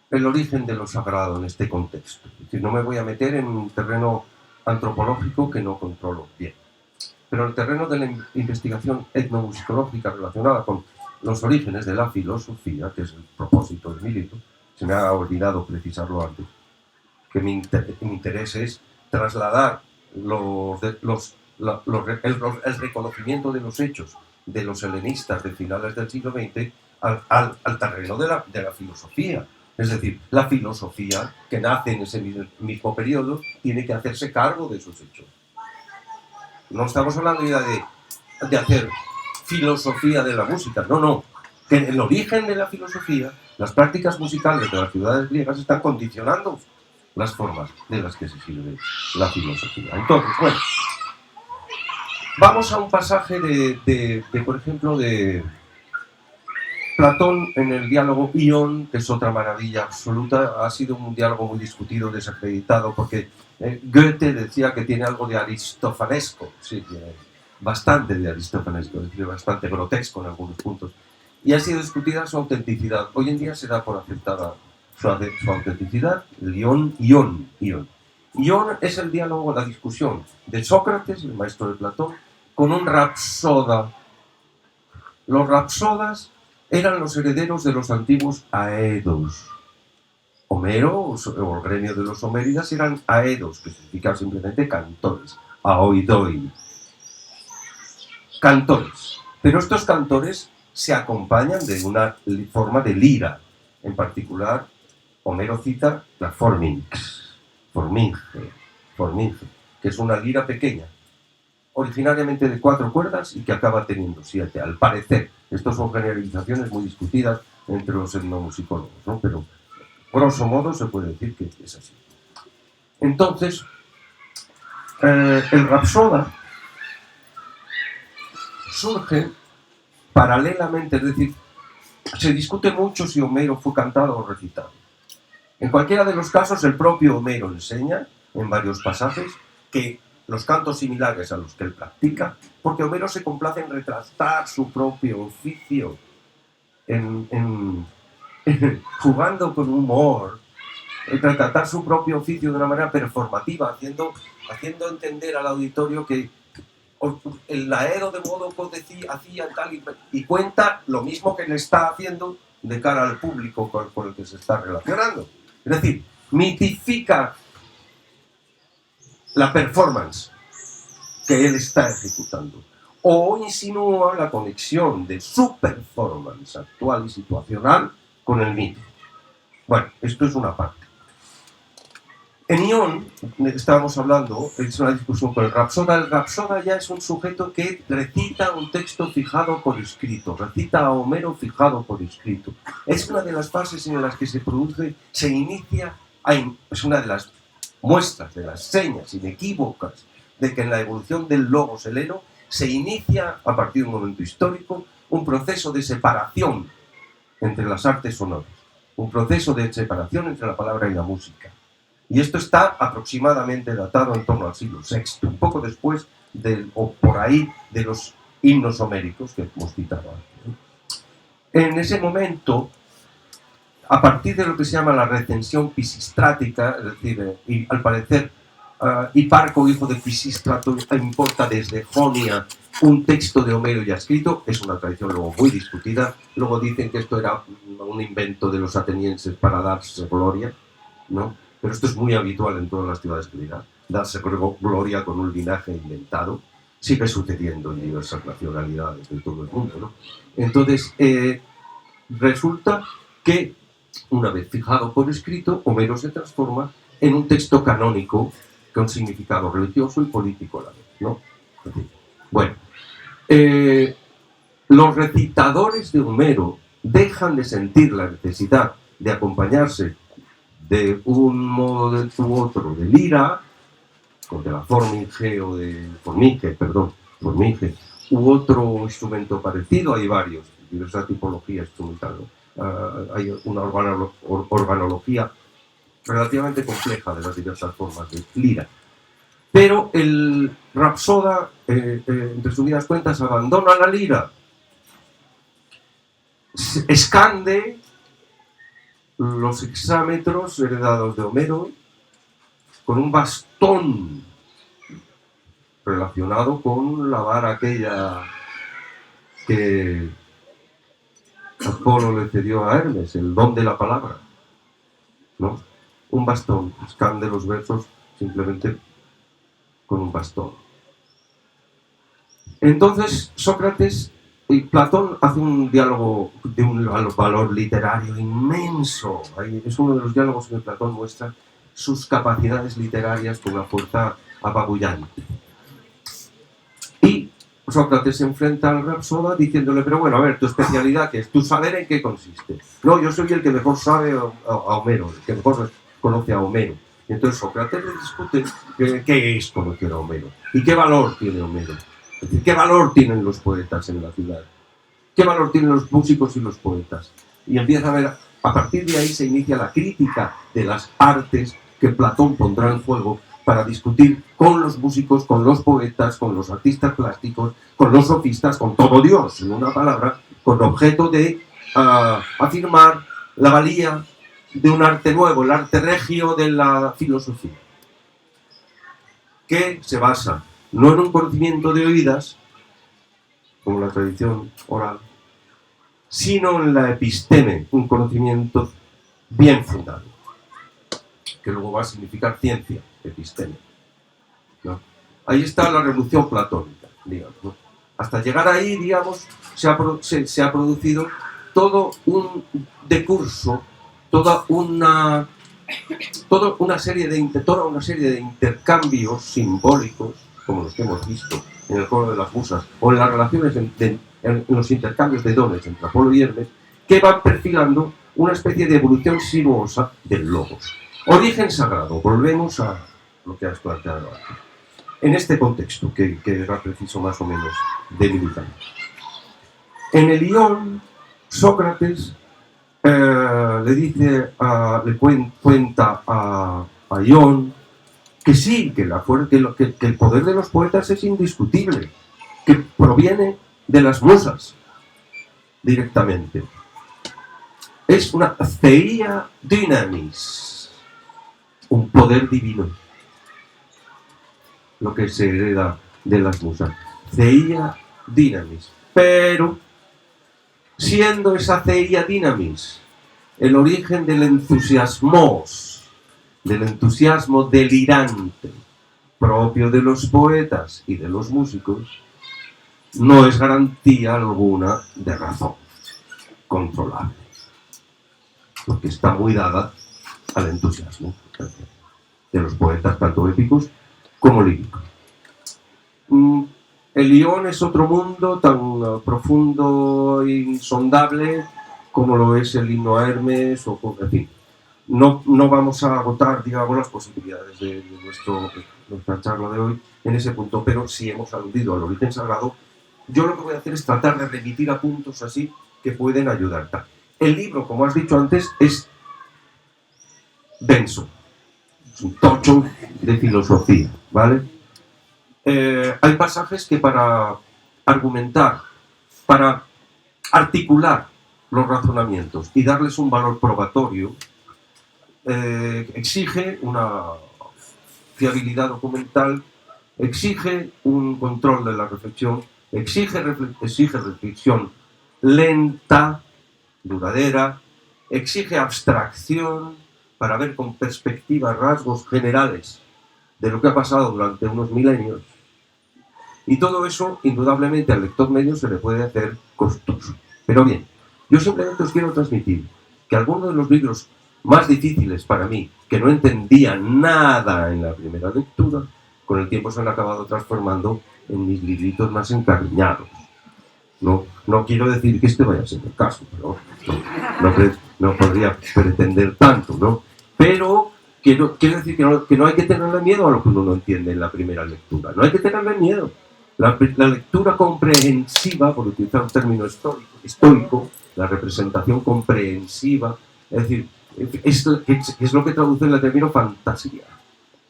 el origen de lo sagrado en este contexto? Es decir, no me voy a meter en un terreno antropológico que no controlo bien, pero el terreno de la investigación etnomusicológica relacionada con los orígenes de la filosofía, que es el propósito de mi libro, se me ha olvidado precisarlo antes, que mi interés es trasladar el reconocimiento de los hechos de los helenistas de finales del siglo XX al terreno de la filosofía, Es decir, la filosofía que nace en ese mismo periodo tiene que hacerse cargo de esos hechos. No estamos hablando ya de hacer filosofía de la música, no. Que en el origen de la filosofía, las prácticas musicales de las ciudades griegas están condicionando las formas de las que se sirve la filosofía. Entonces, bueno, vamos a un pasaje por ejemplo, de Platón en el diálogo Ion, que es otra maravilla absoluta. Ha sido un diálogo muy discutido, desacreditado, porque Goethe decía que tiene algo de aristofanesco, sí, tiene bastante de aristofanesco, es decir, bastante grotesco en algunos puntos. Y ha sido discutida su autenticidad. Hoy en día se da por aceptada su autenticidad, el Ion. Ion es el diálogo, la discusión de Sócrates, el maestro de Platón, con un rapsoda. Los rapsodas eran los herederos de los antiguos aedos. Homero, o el gremio de los homéridas, eran aedos, que significan simplemente cantores, aoidoi. Cantores. Pero estos cantores se acompañan de una forma de lira. En particular, Homero cita la forminge, que es una lira pequeña, originariamente de 4 cuerdas y que acaba teniendo 7, al parecer. Estas son generalizaciones muy discutidas entre los etnomusicólogos, ¿no? Pero grosso modo se puede decir que es así. Entonces, el rapsoda surge paralelamente, es decir, se discute mucho si Homero fue cantado o recitado. En cualquiera de los casos, el propio Homero enseña, en varios pasajes, que los cantos similares a los que él practica, porque Homero se complace en retratar su propio oficio, jugando con humor, en retratar su propio oficio de una manera performativa, haciendo entender al auditorio que el aedo de Módoco hacía tal y cuenta lo mismo que le está haciendo de cara al público con el que se está relacionando. Es decir, mitifica la performance que él está ejecutando, o insinúa la conexión de su performance actual y situacional con el mito. Bueno, esto es una parte. En Ion, estábamos hablando, es una discusión con el rapsoda. El rapsoda ya es un sujeto que recita un texto fijado por escrito, recita a Homero fijado por escrito. Es una de las fases en las que se inicia, es una de las muestras, de las señas inequívocas de que en la evolución del logos heleno se inicia, a partir de un momento histórico, un proceso de separación entre las artes sonoras, un proceso de separación entre la palabra y la música. Y esto está aproximadamente datado en torno al siglo VI, un poco después o por ahí de los himnos homéricos que hemos citado antes. En ese momento, a partir de lo que se llama la recensión pisistrática, es decir, y al parecer Hiparco, hijo de Pisístrato, importa desde Jonia un texto de Homero ya escrito. Es una tradición luego muy discutida. Luego dicen que esto era un invento de los atenienses para darse gloria, ¿no? Pero esto es muy habitual en todas las ciudades griegas, darse gloria con un linaje inventado. Sigue sucediendo en diversas nacionalidades de todo el mundo, ¿no? Entonces, resulta que, una vez fijado por escrito, Homero se transforma en un texto canónico con significado religioso y político a la vez, ¿no? Bueno, los recitadores de Homero dejan de sentir la necesidad de acompañarse de un modo u otro de lira, o de la forminge u otro instrumento parecido. Hay varios, diversa tipología instrumental, ¿no? Hay una organología relativamente compleja de las diversas formas de lira. Pero el rapsoda, en resumidas cuentas, abandona la lira, escande los hexámetros heredados de Homero con un bastón relacionado con la vara aquella que Apolo le cedió a Hermes, el don de la palabra, ¿no? Un bastón, escande los versos simplemente con un bastón. Entonces Sócrates y Platón hace un diálogo de un valor literario inmenso. Es uno de los diálogos en que Platón muestra sus capacidades literarias con una fuerza apabullante. Y Sócrates se enfrenta al Rapsoda diciéndole, pero bueno, a ver, tu especialidad, ¿qué es? ¿Tu saber en qué consiste? No, yo soy el que mejor sabe a Homero, el que mejor conoce a Homero. Y entonces Sócrates le discute qué es conocer a Homero y qué valor tiene Homero. Es decir, ¿qué valor tienen los poetas en la ciudad? ¿Qué valor tienen los músicos y los poetas? Y empieza a ver, a partir de ahí se inicia la crítica de las artes que Platón pondrá en juego para discutir con los músicos, con los poetas, con los artistas plásticos, con los sofistas, con todo Dios, en una palabra, con objeto de afirmar la valía de un arte nuevo, el arte regio de la filosofía, que se basa no en un conocimiento de oídas, como la tradición oral, sino en la episteme, un conocimiento bien fundado, que luego va a significar ciencia, episteme, ¿no? Ahí está la revolución platónica, digamos, ¿no? Hasta llegar ahí, digamos, se ha producido todo un decurso, toda una serie de intercambios simbólicos, como los que hemos visto en el coro de las musas, o en las relaciones en los intercambios de dones entre Apolo y Hermes, que van perfilando una especie de evolución sinuosa del logos. Origen sagrado, volvemos a lo que has planteado antes. En este contexto, que era preciso más o menos delimitar. En el Ión, Sócrates le cuenta a Ión que sí, que el poder de los poetas es indiscutible, que proviene de las musas directamente. Es una theia dynamis, un poder divino, lo que se hereda de las musas. Theia dynamis. Pero, siendo esa theia dynamis el origen del entusiasmos, del entusiasmo delirante propio de los poetas y de los músicos, no es garantía alguna de razón controlable, porque está muy dada al entusiasmo de los poetas, tanto épicos como líricos. El Ión es otro mundo tan profundo e insondable como lo es el himno a Hermes, en fin. No vamos a agotar, digamos, las posibilidades de nuestra charla de hoy en ese punto, pero si hemos aludido al origen sagrado, yo lo que voy a hacer es tratar de remitir a puntos así que pueden ayudar. El libro, como has dicho antes, es denso, es un tocho de filosofía, ¿vale? Hay pasajes que para argumentar, para articular los razonamientos y darles un valor probatorio, exige una fiabilidad documental, exige un control de la reflexión, exige reflexión lenta, duradera, exige abstracción para ver con perspectiva rasgos generales de lo que ha pasado durante unos milenios. Y todo eso, indudablemente, al lector medio se le puede hacer costoso. Pero bien, yo simplemente os quiero transmitir que algunos de los libros más difíciles para mí, que no entendía nada en la primera lectura, con el tiempo se han acabado transformando en mis libritos más encariñados. No quiero decir que este vaya a ser el caso, pero no podría pretender tanto, ¿no? Pero quiero decir que no hay que tenerle miedo a lo que uno no entiende en la primera lectura. No hay que tenerle miedo. La lectura comprensiva, por utilizar un término estoico, la representación comprensiva, es decir, es lo que traduce en el término fantasía.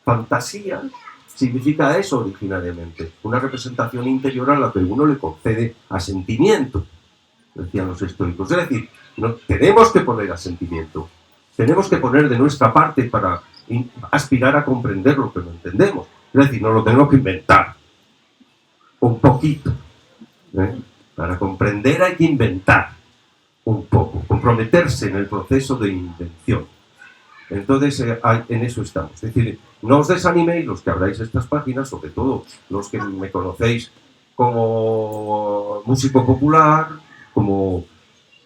Fantasía significa eso originariamente, una representación interior a la que uno le concede asentimiento, decían los estoicos. Es decir, no, tenemos que poner asentimiento, tenemos que poner de nuestra parte para aspirar a comprender lo que no entendemos. Es decir, no lo tenemos que inventar, un poquito. Para comprender hay que inventar un poco, comprometerse en el proceso de invención. Entonces, en eso estamos. Es decir, no os desaniméis los que abráis estas páginas, sobre todo los que me conocéis como músico popular, como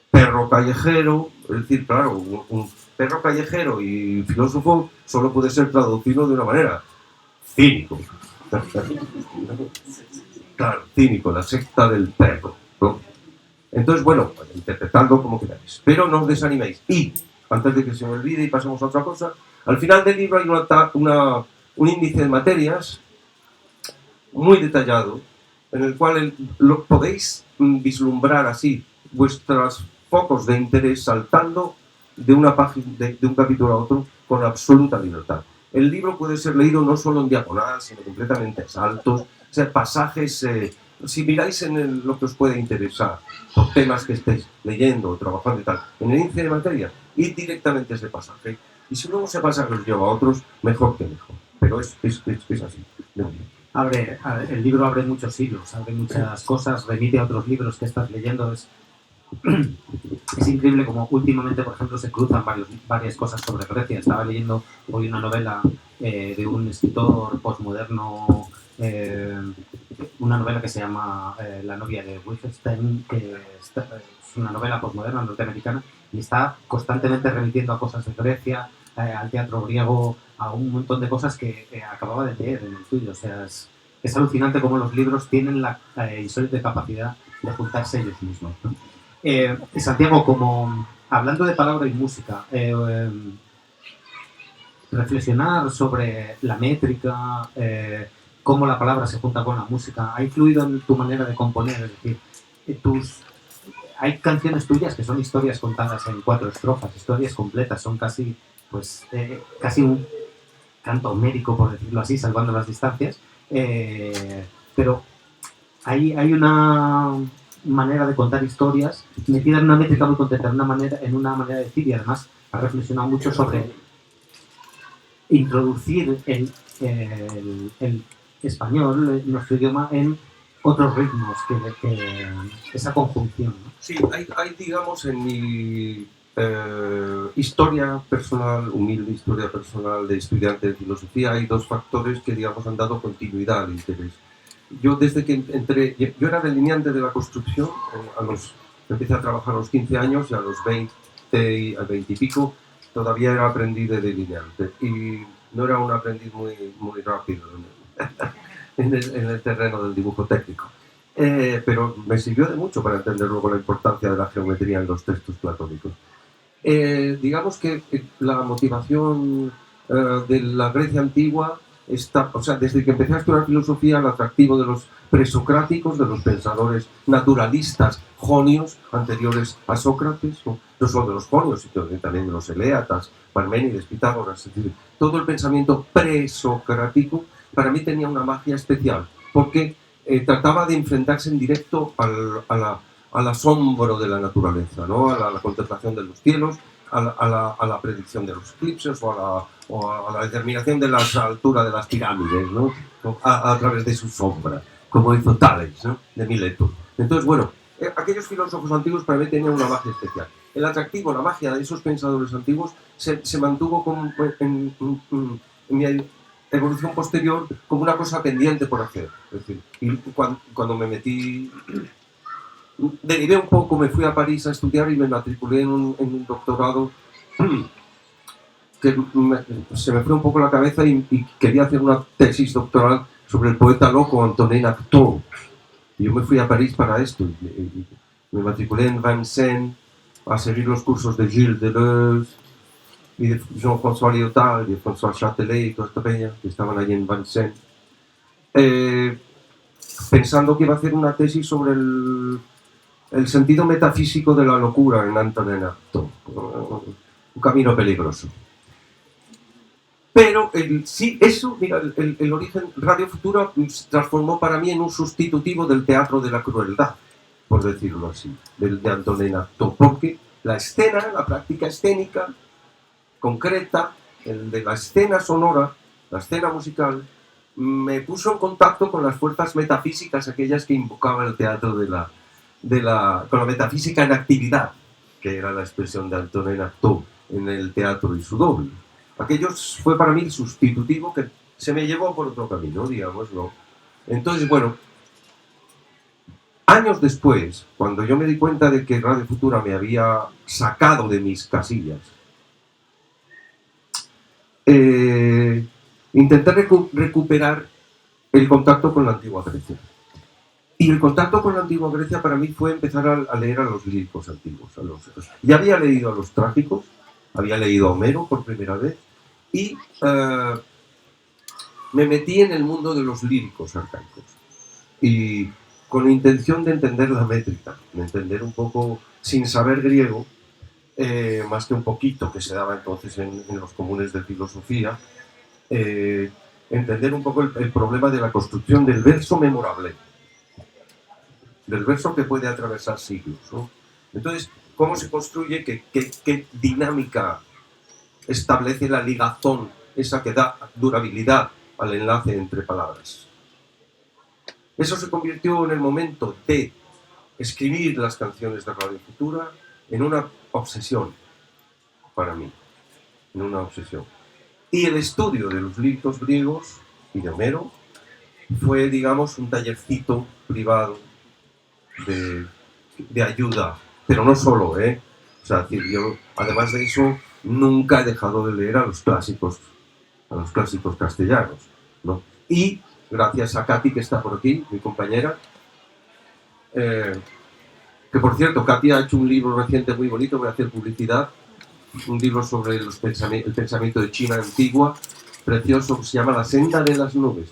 perro callejero. Es decir, claro, un perro callejero y filósofo solo puede ser traducido de una manera: cínico. Claro, cínico, la secta del perro, ¿no? Entonces, bueno, interpretadlo como queráis, pero no os desaniméis. Y, antes de que se me olvide y pasemos a otra cosa, al final del libro hay un índice de materias muy detallado, en el cual podéis vislumbrar así vuestros focos de interés saltando de una página, de un capítulo a otro con absoluta libertad. El libro puede ser leído no solo en diagonal, sino completamente a saltos, o sea, pasajes, si miráis en lo que os puede interesar, por temas que estéis leyendo o trabajando y tal, en el índice de materias, id directamente a ese pasaje. Y si luego ese pasaje os lleva a otros, mejor que mejor. Pero es así. El libro abre muchos hilos, abre muchas cosas, remite a otros libros que estás leyendo. Es increíble como últimamente, por ejemplo, se cruzan varias cosas sobre Grecia. Estaba leyendo hoy una novela de un escritor postmoderno, una novela que se llama La novia de Wittgenstein, que es una novela postmoderna norteamericana y está constantemente remitiendo a cosas de Grecia, al teatro griego, a un montón de cosas que acababa de leer en el tuyo. O sea, es alucinante cómo los libros tienen la insólita capacidad de juntarse ellos mismos, ¿no? Santiago, como hablando de palabra y música, reflexionar sobre la métrica, cómo la palabra se junta con la música, ¿ha influido en tu manera de componer? Es decir, hay canciones tuyas que son historias contadas en 4 estrofas, historias completas, son casi un canto homérico, por decirlo así, salvando las distancias, pero hay una manera de contar historias metida en una métrica muy concreta, en una manera de decir, y además ha reflexionado mucho sobre introducir el español, nuestro idioma, en otros ritmos que esa conjunción, ¿no? Sí, hay digamos, en mi historia personal, humilde historia personal de estudiante de filosofía, hay 2 factores que, digamos, han dado continuidad al interés. Yo desde que entré, yo era delineante de la construcción, empecé a trabajar a los 15 años y a los 20 y pico todavía era aprendiz de delineante y no era un aprendiz muy rápido en el terreno del dibujo técnico. Pero me sirvió de mucho para entender luego la importancia de la geometría en los textos platónicos. Digamos que la motivación de la Grecia antigua o sea, desde que empecé a estudiar filosofía, el atractivo de los presocráticos, de los pensadores naturalistas jonios anteriores a Sócrates, no solo de los jonios, sino también de los eleatas, Parménides, Pitágoras, es decir, todo el pensamiento presocrático para mí tenía una magia especial, porque trataba de enfrentarse en directo al asombro de la naturaleza, ¿no? a la contemplación de los cielos, a la predicción de los eclipses o a la determinación de la altura de las pirámides, ¿no? a través de su sombra, como hizo Tales, ¿no? de Mileto. Entonces, bueno, aquellos filósofos antiguos para mí tenían una magia especial. El atractivo, la magia de esos pensadores antiguos se mantuvo en mi evolución posterior como una cosa pendiente por hacer. Es decir, y cuando me metí, derivé un poco, me fui a París a estudiar y me matriculé en un doctorado que se me fue un poco la cabeza y quería hacer una tesis doctoral sobre el poeta loco Antonin Artaud. Y yo me fui a París para esto. Y me matriculé en Vincennes a seguir los cursos de Gilles Deleuze y de Jean-François Lyotard y de François Châtelet y toda esta peña que estaban allí en Vincennes. Pensando que iba a hacer una tesis sobre el sentido metafísico de la locura en Antonin Artaud. Un camino peligroso. Pero sí, eso, mira, el origen Radio Futura se transformó para mí en un sustitutivo del teatro de la crueldad, por decirlo así, de Antonin Artaud, porque la escena, la práctica escénica concreta, el de la escena sonora, la escena musical, me puso en contacto con las fuerzas metafísicas, aquellas que invocaba el teatro con la metafísica en actividad, que era la expresión de Antonin Artaud en el teatro y su doble. Aquello fue para mí el sustitutivo que se me llevó por otro camino, digámoslo. Entonces, bueno, Años después, cuando yo me di cuenta de que Radio Futura me había sacado de mis casillas, intenté recuperar el contacto con la antigua Grecia. Y el contacto con la antigua Grecia para mí fue empezar a leer a los líricos antiguos. Ya había leído a los trágicos, había leído a Homero por primera vez, y me metí en el mundo de los líricos arcaicos. Y con la intención de entender la métrica, de entender un poco, sin saber griego, más que un poquito que se daba entonces en los comunes de filosofía, entender un poco el problema de la construcción del verso memorable, del verso que puede atravesar siglos, ¿no? Entonces, ¿cómo se construye? ¿Qué dinámica establece la ligazón, esa que da durabilidad al enlace entre palabras? Eso se convirtió en el momento de escribir las canciones de Radio Futura en una obsesión para mí, en una obsesión. Y el estudio de los líricos griegos y de Homero fue, digamos, un tallercito privado de ayuda, pero no solo, O sea, yo, además de eso, nunca he dejado de leer a los clásicos castellanos, ¿no? Y gracias a Katy, que está por aquí, mi compañera, que por cierto, Katy ha hecho un libro reciente muy bonito, voy a hacer publicidad, un libro sobre el pensamiento de China antigua, precioso, que se llama La senda de las nubes.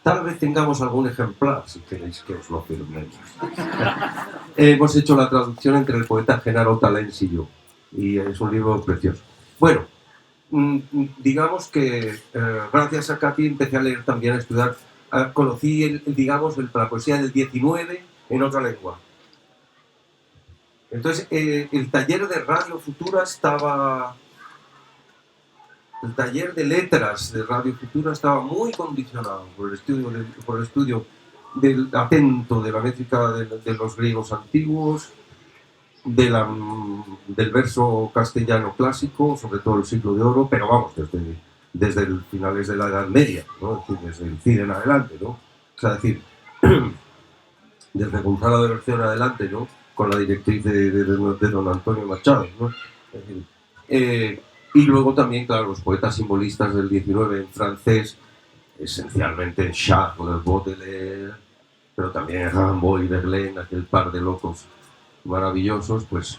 Tal vez tengamos algún ejemplar, si queréis que os lo firmemos. Hemos hecho la traducción entre el poeta Genaro Talens y yo, y es un libro precioso. Bueno, digamos que gracias a Katy empecé a leer también, a estudiar, conocí, la poesía del 19 en otra lengua. Entonces, el taller de Radio Futura estaba... El taller de letras de Radio Futura estaba muy condicionado por el estudio atento de la métrica de los griegos antiguos, del verso castellano clásico, sobre todo el siglo de oro, pero vamos, desde el finales de la Edad Media, ¿no? Es decir, desde el Cid en adelante, ¿no? O sea, decir, desde Gonzalo de Berceo en adelante, ¿no? Con la directriz de don Antonio Machado, ¿no? Es decir, y luego también, claro, los poetas simbolistas del 19 en francés, esencialmente Charles Baudelaire, pero también Rimbaud y Verlaine, aquel par de locos maravillosos, pues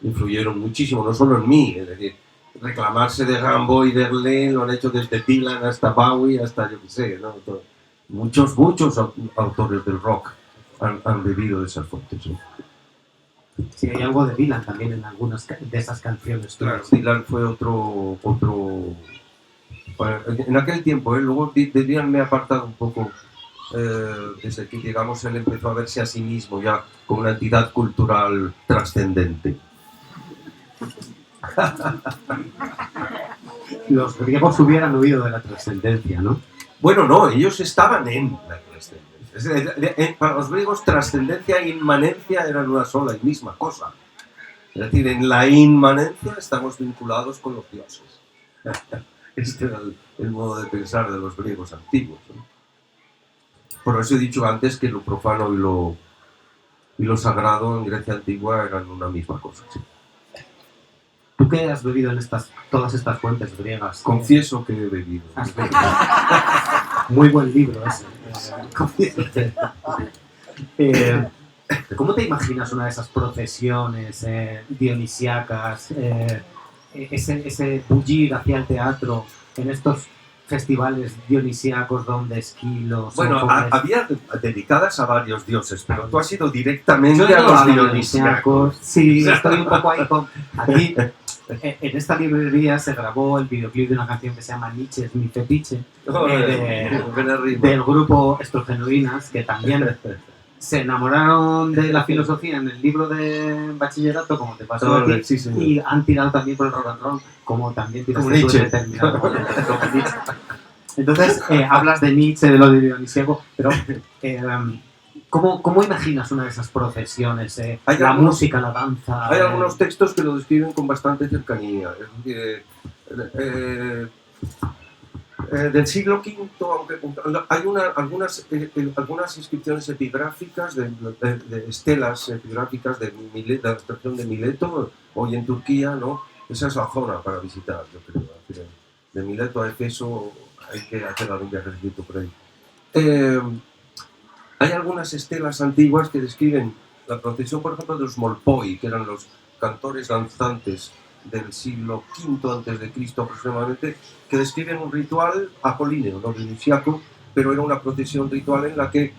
influyeron muchísimo, no solo en mí, es decir, reclamarse de Rimbaud y Verlaine lo han hecho desde Dylan hasta Bowie, hasta yo qué sé, ¿no? Muchos autores del rock han bebido de esas fuentes, ¿no? Sí, hay algo de Dylan también en algunas de esas canciones. Claro, Dylan fue otro... Bueno, en aquel tiempo, luego de Dylan me he apartado un poco desde que, digamos, él empezó a verse a sí mismo ya como una entidad cultural trascendente. Los griegos hubieran huido de la trascendencia, ¿no? Bueno, no, ellos estaban en la trascendencia. Para los griegos, trascendencia e inmanencia eran una sola y misma cosa. Es decir, en la inmanencia estamos vinculados con los dioses. Este era el modo de pensar de los griegos antiguos, ¿no? Por eso he dicho antes que lo profano y lo sagrado en Grecia antigua eran una misma cosa. ¿Sí? ¿Tú qué has bebido en todas estas fuentes griegas? Confieso que he bebido. Muy buen libro ese. ¿Cómo te imaginas una de esas procesiones dionisíacas, ese bullir hacia el teatro en estos festivales dionisíacos donde Esquilos... Bueno, había dedicadas a varios dioses, pero tú has ido directamente a los dionisíacos. Sí, estoy un poco ahí con... Aquí, en esta librería se grabó el videoclip de una canción que se llama Nietzsche es mi fetiche, del grupo Estrogenuinas, que también se enamoraron de la filosofía en el libro de bachillerato, como te pasó a ti, sí, y han tirado también por el rock and roll, como también tiraste como tú en determinado momento, como Nietzsche. Entonces, hablas de Nietzsche, de lo de Dionisíaco, pero ¿cómo imaginas una de esas procesiones? La música, la danza... Hay algunos textos que lo describen con bastante cercanía. Es decir, del siglo V, aunque hay algunas inscripciones epigráficas de estelas epigráficas de la estación de Mileto, hoy en Turquía, ¿no? Esa es la zona para visitar, yo creo. De Mileto a Efeso hay que hacer algún viajecito por ahí. Hay algunas estelas antiguas que describen la procesión, por ejemplo, de los Molpoi, que eran los cantores danzantes del siglo V antes de Cristo aproximadamente, que describen un ritual apolíneo, no dionisiaco, pero era una procesión ritual en la que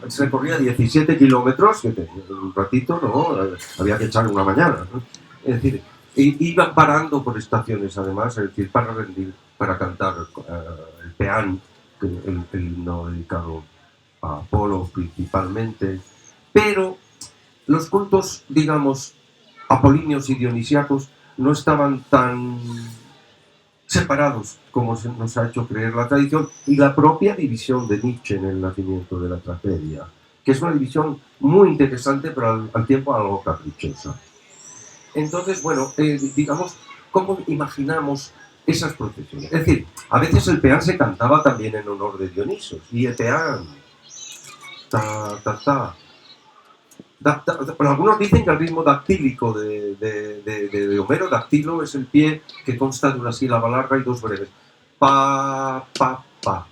se recorría 17 kilómetros, que un ratito, ¿no? Había que echarle una mañana, ¿no? Es decir, iban parando por estaciones además, es decir, para rendir, para cantar el peán, el himno dedicado a Apolo principalmente, pero los cultos, digamos, apolíneos y dionisíacos no estaban tan separados como se nos ha hecho creer la tradición y la propia división de Nietzsche en el nacimiento de la tragedia, que es una división muy interesante pero al tiempo algo caprichosa. Entonces, bueno, digamos, ¿cómo imaginamos esas procesiones? Es decir, a veces el peán se cantaba también en honor de Dionisos, y el peán, ta, ta, ta. Algunos dicen que el ritmo dactílico de Homero, dactilo, es el pie que consta de una sílaba larga y dos breves. Pa, pa, pa.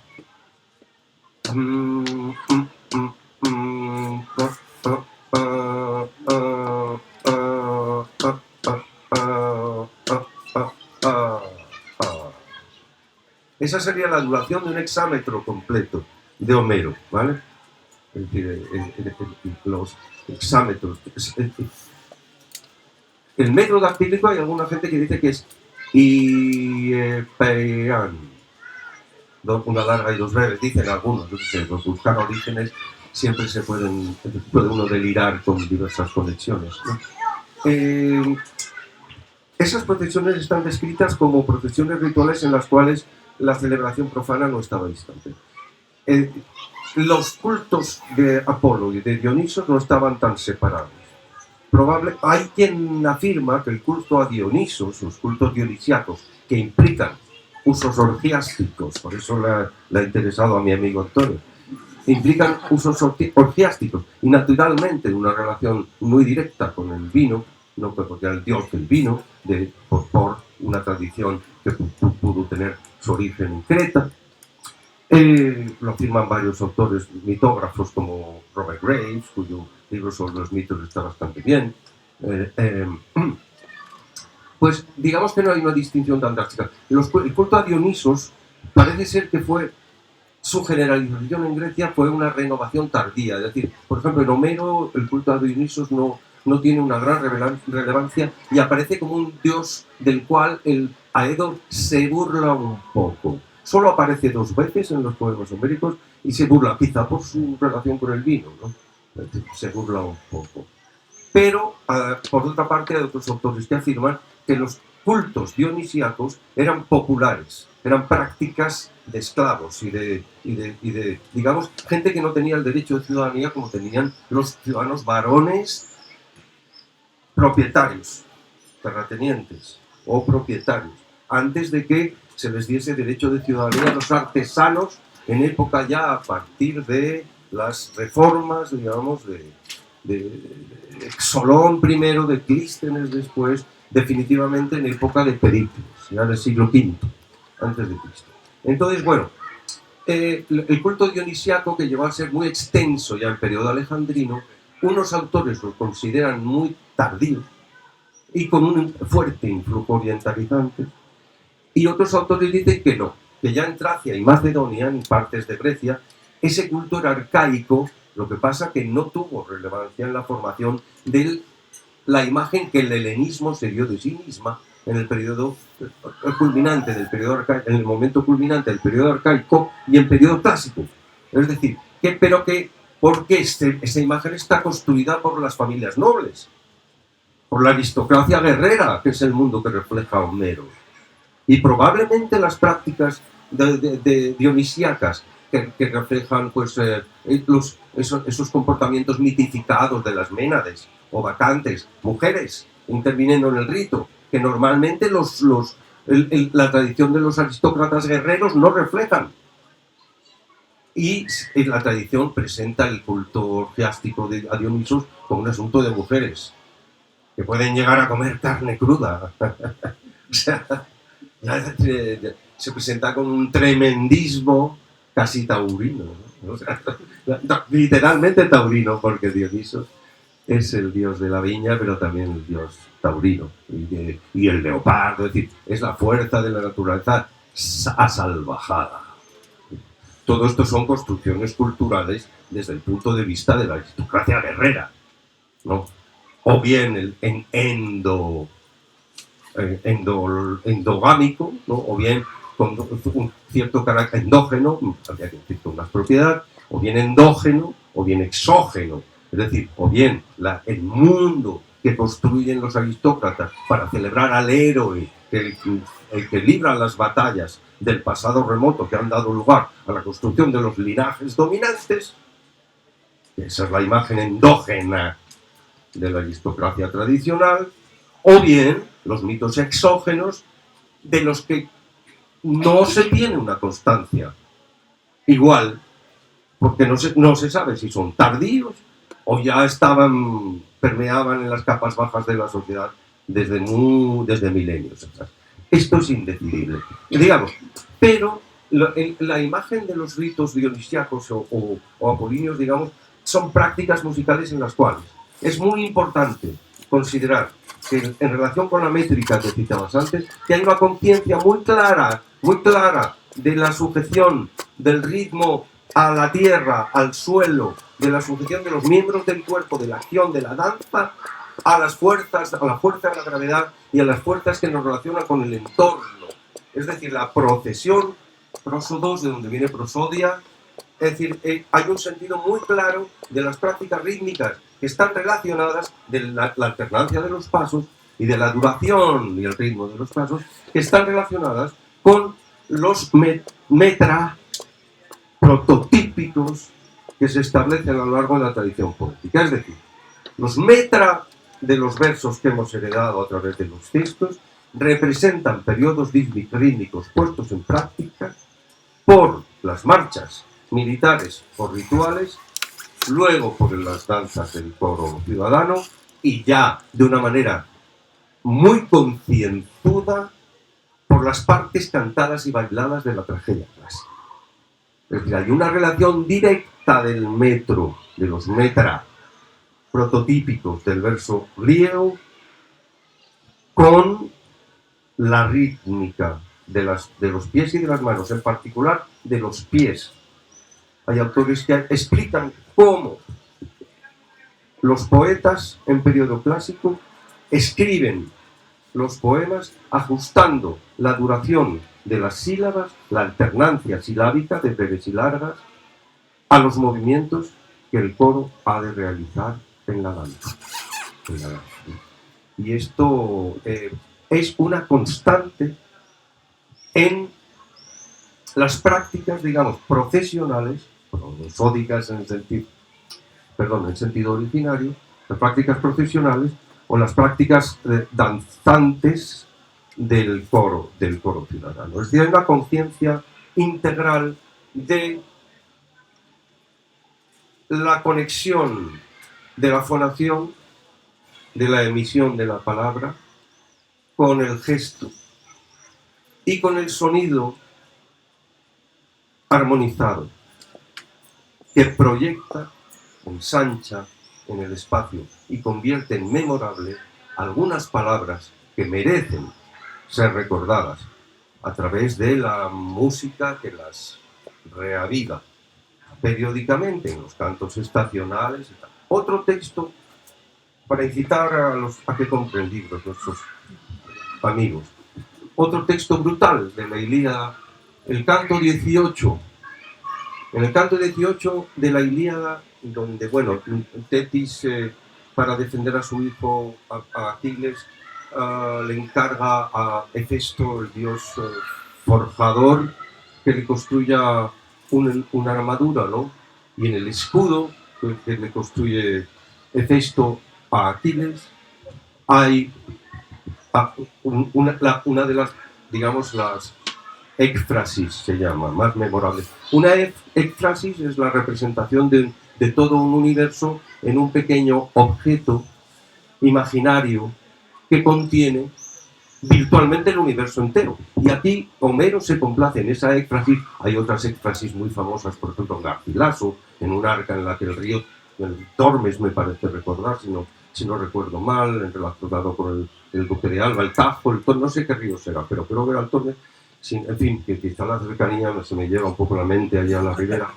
Esa sería la duración de un hexámetro completo de Homero, ¿vale? Es decir, los hexámetros. El metro dactílico hay alguna gente que dice que es iepean, una larga y dos breves, dicen algunos, no sé, los buscar orígenes siempre puede uno delirar con diversas conexiones, ¿no? Esas procesiones están descritas como procesiones rituales en las cuales la celebración profana no estaba distante. Los cultos de Apolo y de Dionisos no estaban tan separados. Hay quien afirma que el culto a Dionisos, los cultos dionisiacos, que implican usos orgiásticos, por eso le ha interesado a mi amigo Antonio, implican usos orgiásticos y naturalmente una relación muy directa con el vino, no porque era el dios del vino, por una tradición que pudo tener su origen en Creta. Lo afirman varios autores mitógrafos como Robert Graves, cuyo libro sobre los mitos está bastante bien. Pues digamos que no hay una distinción tan drástica. El culto a Dionisos parece ser que su generalización en Grecia fue una renovación tardía. Es decir, por ejemplo, en Homero el culto a Dionisos no tiene una gran relevancia y aparece como un dios del cual el Aedo se burla un poco. Solo aparece 2 veces en los poemas homéricos y se burla, quizá por su relación con el vino, ¿no? Se burla un poco. Pero, por otra parte, hay otros autores que afirman que los cultos dionisíacos eran populares, eran prácticas de esclavos y de, digamos, gente que no tenía el derecho de ciudadanía como tenían los ciudadanos varones propietarios, terratenientes o propietarios, antes de que se les diese derecho de ciudadanía a los artesanos en época ya a partir de las reformas, digamos, de Solón primero, de Clístenes después, definitivamente en época de Pericles, ya del siglo V antes de Cristo. Entonces, bueno, el culto dionisiaco, que llegó a ser muy extenso ya en el periodo alejandrino, unos autores lo consideran muy tardío y con un fuerte influjo orientalizante, y otros autores dicen que no, que ya en Tracia y Macedonia, en partes de Grecia, ese culto era arcaico, lo que pasa que no tuvo relevancia en la formación de la imagen que el helenismo se dio de sí misma en el periodo culminante del periodo arcaico, en el momento culminante del periodo arcaico y el periodo clásico. Es decir, porque esa imagen está construida por las familias nobles, por la aristocracia guerrera, que es el mundo que refleja Homero. Y probablemente las prácticas dionisíacas que reflejan pues, esos comportamientos mitificados de las ménades o bacantes, mujeres interviniendo en el rito, que normalmente los la tradición de los aristócratas guerreros no reflejan. Y la tradición presenta el culto orgiástico a Dionisos como un asunto de mujeres, que pueden llegar a comer carne cruda. O sea, se presenta con un tremendismo casi taurino, ¿no? O sea, literalmente taurino, porque Dionisos es el dios de la viña, pero también el dios taurino y el leopardo, es decir, es la fuerza de la naturaleza asalvajada. Todo esto son construcciones culturales desde el punto de vista de la aristocracia guerrera, ¿no? O bien el endogámico, ¿no? O bien con un cierto carácter endógeno, habría que decir con más propiedad, o bien endógeno, o bien exógeno. Es decir, o bien el mundo que construyen los aristócratas para celebrar al héroe, el que libra las batallas del pasado remoto que han dado lugar a la construcción de los linajes dominantes. Esa es la imagen endógena de la aristocracia tradicional. O bien los mitos exógenos de los que no se tiene una constancia igual, porque no se sabe si son tardíos o ya permeaban en las capas bajas de la sociedad desde milenios. Esto es indecidible, digamos. Pero la imagen de los ritos dionisíacos o apolíneos, digamos, son prácticas musicales en las cuales es muy importante considerar que en relación con la métrica que citabas antes, que hay una conciencia muy clara de la sujeción del ritmo a la tierra, al suelo, de la sujeción de los miembros del cuerpo, de la acción, de la danza, a las fuerzas, a la fuerza de la gravedad y a las fuerzas que nos relacionan con el entorno. Es decir, la procesión, prosodos, de donde viene prosodia, es decir, hay un sentido muy claro de las prácticas rítmicas que están relacionadas de la alternancia de los pasos y de la duración y el ritmo de los pasos, que están relacionadas con los metra prototípicos que se establecen a lo largo de la tradición poética. Es decir, los metra de los versos que hemos heredado a través de los textos representan periodos rítmicos puestos en práctica por las marchas militares o rituales, luego por las danzas del coro ciudadano y ya de una manera muy concienzuda por las partes cantadas y bailadas de la tragedia clásica. Es decir, hay una relación directa del metro, de los metra prototípicos del verso griego, con la rítmica de los pies y de las manos, en particular de los pies. Hay autores que explican cómo los poetas en periodo clásico escriben los poemas ajustando la duración de las sílabas, la alternancia silábica de breves y largas, a los movimientos que el coro ha de realizar en la danza. Y esto es una constante en las prácticas, digamos, procesionales, prosódicas en sentido originario, las prácticas procesionales o las prácticas danzantes del coro ciudadano. Es decir, hay una conciencia integral de la conexión de la fonación, de la emisión de la palabra, con el gesto y con el sonido armonizado que proyecta, ensancha en el espacio y convierte en memorable algunas palabras que merecen ser recordadas a través de la música que las reaviva periódicamente en los cantos estacionales y tal. Otro texto para incitar a que compren libros nuestros amigos. Otro texto brutal de la Ilíada, el canto 18. En el canto 18 de la Ilíada, donde, bueno, Tetis, para defender a su hijo, a Aquiles, le encarga a Hefesto, el dios forjador, que le construya una armadura, ¿no? Y en el escudo que le construye Hefesto a Aquiles hay una de las digamos, las ékfrasis se llama, más memorables. Una ékfrasis es la representación de todo un universo en un pequeño objeto imaginario que contiene virtualmente el universo entero. Y aquí Homero se complace en esa ékfrasis. Hay otras ékfrasis muy famosas, por ejemplo, en Garcilaso, en un arca en la que el río el Tormes, me parece recordar, si no recuerdo mal, relacionado con el Duque de Alba, el Tajo, no sé qué río será, pero creo que era el Tormes. En fin, que quizá la cercanía se me lleva un poco la mente allá a la ribera.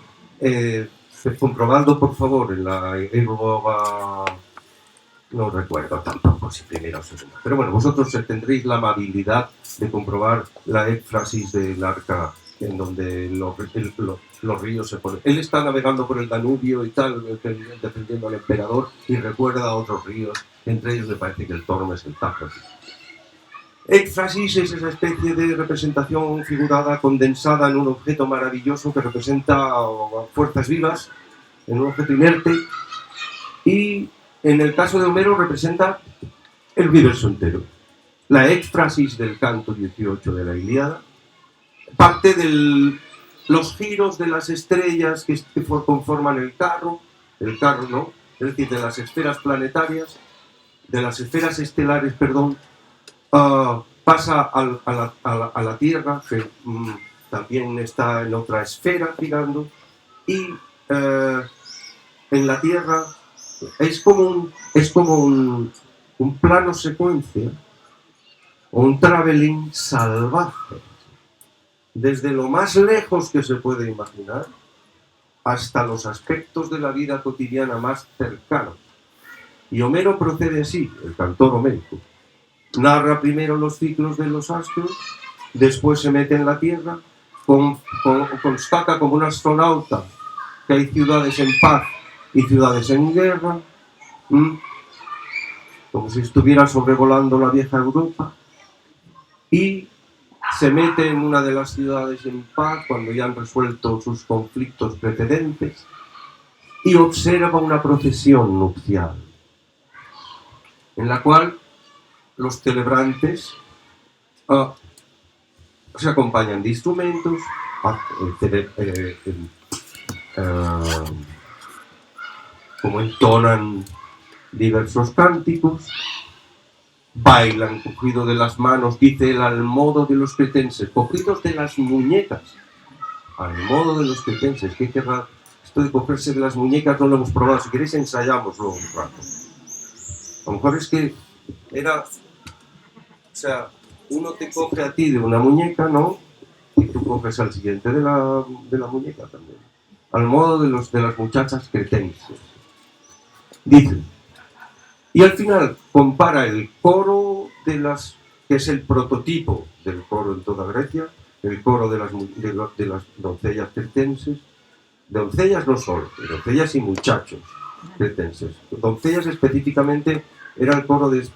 Comprobando, por favor, en la Irboga, no recuerdo tampoco si primera o segunda. Pero bueno, vosotros tendréis la amabilidad de comprobar la ékfrasis del arca en donde los ríos se ponen. Él está navegando por el Danubio y tal, defendiendo al emperador, y recuerda a otros ríos, entre ellos me parece que el Tormes, el Tajo. Ékfrasis es esa especie de representación figurada condensada en un objeto maravilloso que representa fuerzas vivas, en un objeto inerte, y en el caso de Homero representa el universo entero. La ékfrasis del canto 18 de la Ilíada parte de los giros de las estrellas que conforman el carro no, es decir, de las esferas planetarias, de las esferas estelares, perdón, pasa a la Tierra, que también está en otra esfera girando, y en la Tierra es como un plano secuencia o un traveling salvaje, desde lo más lejos que se puede imaginar hasta los aspectos de la vida cotidiana más cercanos. Y Homero procede así, el cantor homérico. Narra primero los ciclos de los astros, después se mete en la Tierra, constata como un astronauta que hay ciudades en paz y ciudades en guerra, como si estuviera sobrevolando la vieja Europa, y se mete en una de las ciudades en paz cuando ya han resuelto sus conflictos precedentes y observa una procesión nupcial en la cual los celebrantes se acompañan de instrumentos, como entonan diversos cánticos, bailan cogido de las manos, dice él, al modo de los cretenses, cogidos de las muñecas, al modo de los cretenses. ¿Qué querrá? Esto de cogerse de las muñecas no lo hemos probado, si queréis ensayamos luego un rato. A lo mejor es que era, o sea, uno te coge a ti de una muñeca, ¿no? Y tú coges al siguiente de la muñeca también. Al modo de las muchachas cretenses. Dice, y al final compara el coro de las, que es el prototipo del coro en toda Grecia, el coro de las doncellas cretenses, doncellas no solo, doncellas y muchachos cretenses. Doncellas específicamente era el coro de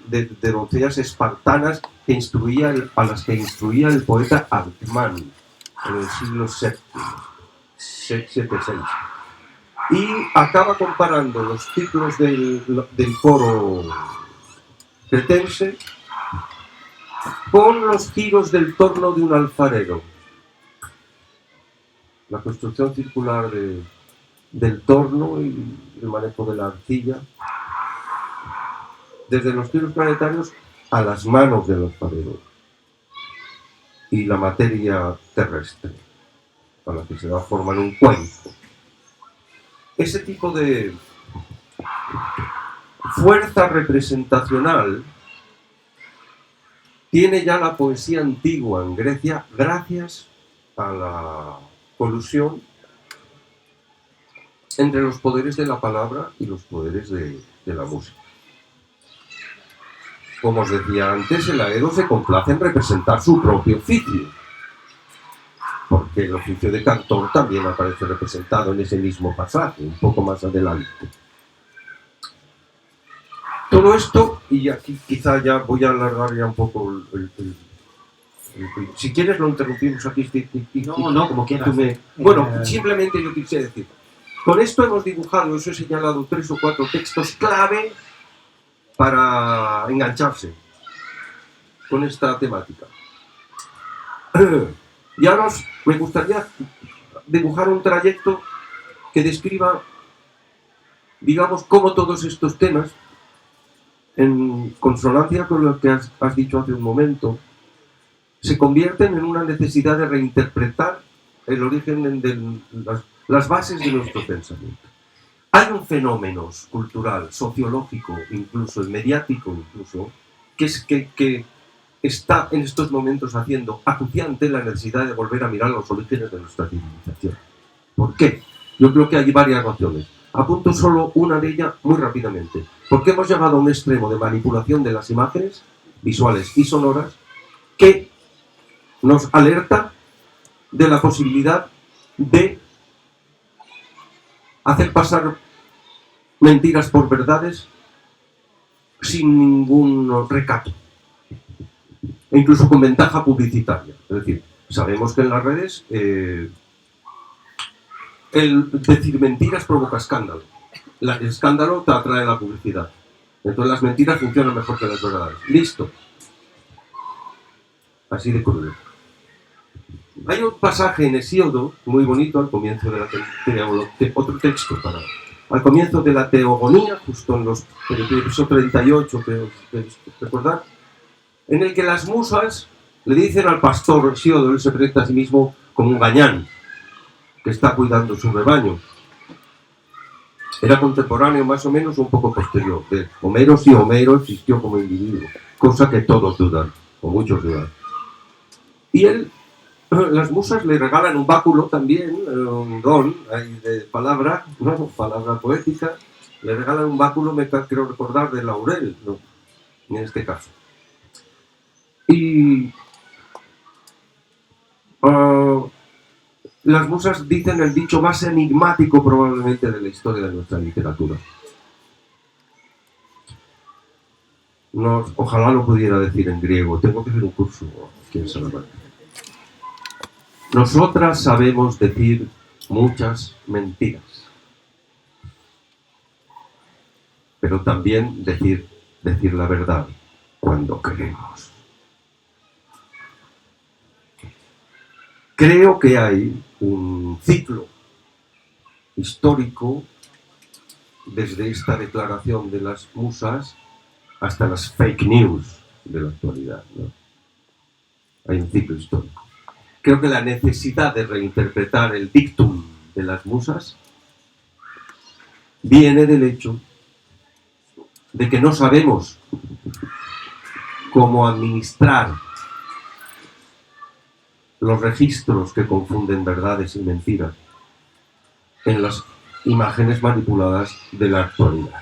doncellas espartanas a las que instruía el poeta Alcmán en el siglo VII. Y acaba comparando los ciclos del coro cretense con los giros del torno de un alfarero. La construcción circular del torno y el manejo de la arcilla, desde los giros planetarios a las manos del alfarero y la materia terrestre, a la que se da forma en un cuenco. Ese tipo de fuerza representacional tiene ya la poesía antigua en Grecia gracias a la colusión entre los poderes de la palabra y los poderes de la música. Como os decía antes, el aedo se complace en representar su propio oficio, porque el oficio de cantor también aparece representado en ese mismo pasaje, un poco más adelante. Todo esto, y aquí quizá ya voy a alargar ya un poco si quieres lo interrumpimos aquí. No, como quieras. Bueno, simplemente yo quisiera decir, con esto hemos dibujado, os he señalado 3 o 4 textos clave para engancharse con esta temática. Y ahora me gustaría dibujar un trayecto que describa, digamos, cómo todos estos temas, en consonancia con lo que has dicho hace un momento, se convierten en una necesidad de reinterpretar el origen de las bases de nuestro pensamiento. Hay un fenómeno cultural, sociológico, incluso mediático, incluso, que está en estos momentos haciendo acuciante la necesidad de volver a mirar los orígenes de nuestra civilización. ¿Por qué? Yo creo que hay varias razones. Apunto solo una de ellas muy rápidamente. Porque hemos llegado a un extremo de manipulación de las imágenes visuales y sonoras que nos alerta de la posibilidad de hacer pasar mentiras por verdades sin ningún recato, e incluso con ventaja publicitaria. Es decir, sabemos que en las redes el decir mentiras provoca escándalo. El escándalo te atrae la publicidad. Entonces las mentiras funcionan mejor que las verdades. Listo. Así de crudo. Hay un pasaje en Hesíodo muy bonito al comienzo de otro texto al comienzo de la Teogonía, justo en el episodio 38, que recordar, en el que las musas le dicen al pastor Hesíodo, él se presenta a sí mismo como un gañán que está cuidando su rebaño. Era contemporáneo más o menos, un poco posterior de Homero. Sí, Homero existió como individuo, cosa que todos dudan, o muchos dudan. Y las musas le regalan un báculo también, un don de palabra, ¿no? Palabra poética, le regalan un báculo, quiero recordar, de laurel, ¿no? En este caso. Y las musas dicen el dicho más enigmático probablemente de la historia de nuestra literatura. Ojalá lo pudiera decir en griego, tengo que hacer un curso, quién sabe más. Nosotras sabemos decir muchas mentiras, pero también decir la verdad cuando queremos. Creo que hay un ciclo histórico desde esta declaración de las musas hasta las fake news de la actualidad, ¿no? Hay un ciclo histórico. Creo que la necesidad de reinterpretar el dictum de las musas viene del hecho de que no sabemos cómo administrar los registros que confunden verdades y mentiras en las imágenes manipuladas de la actualidad.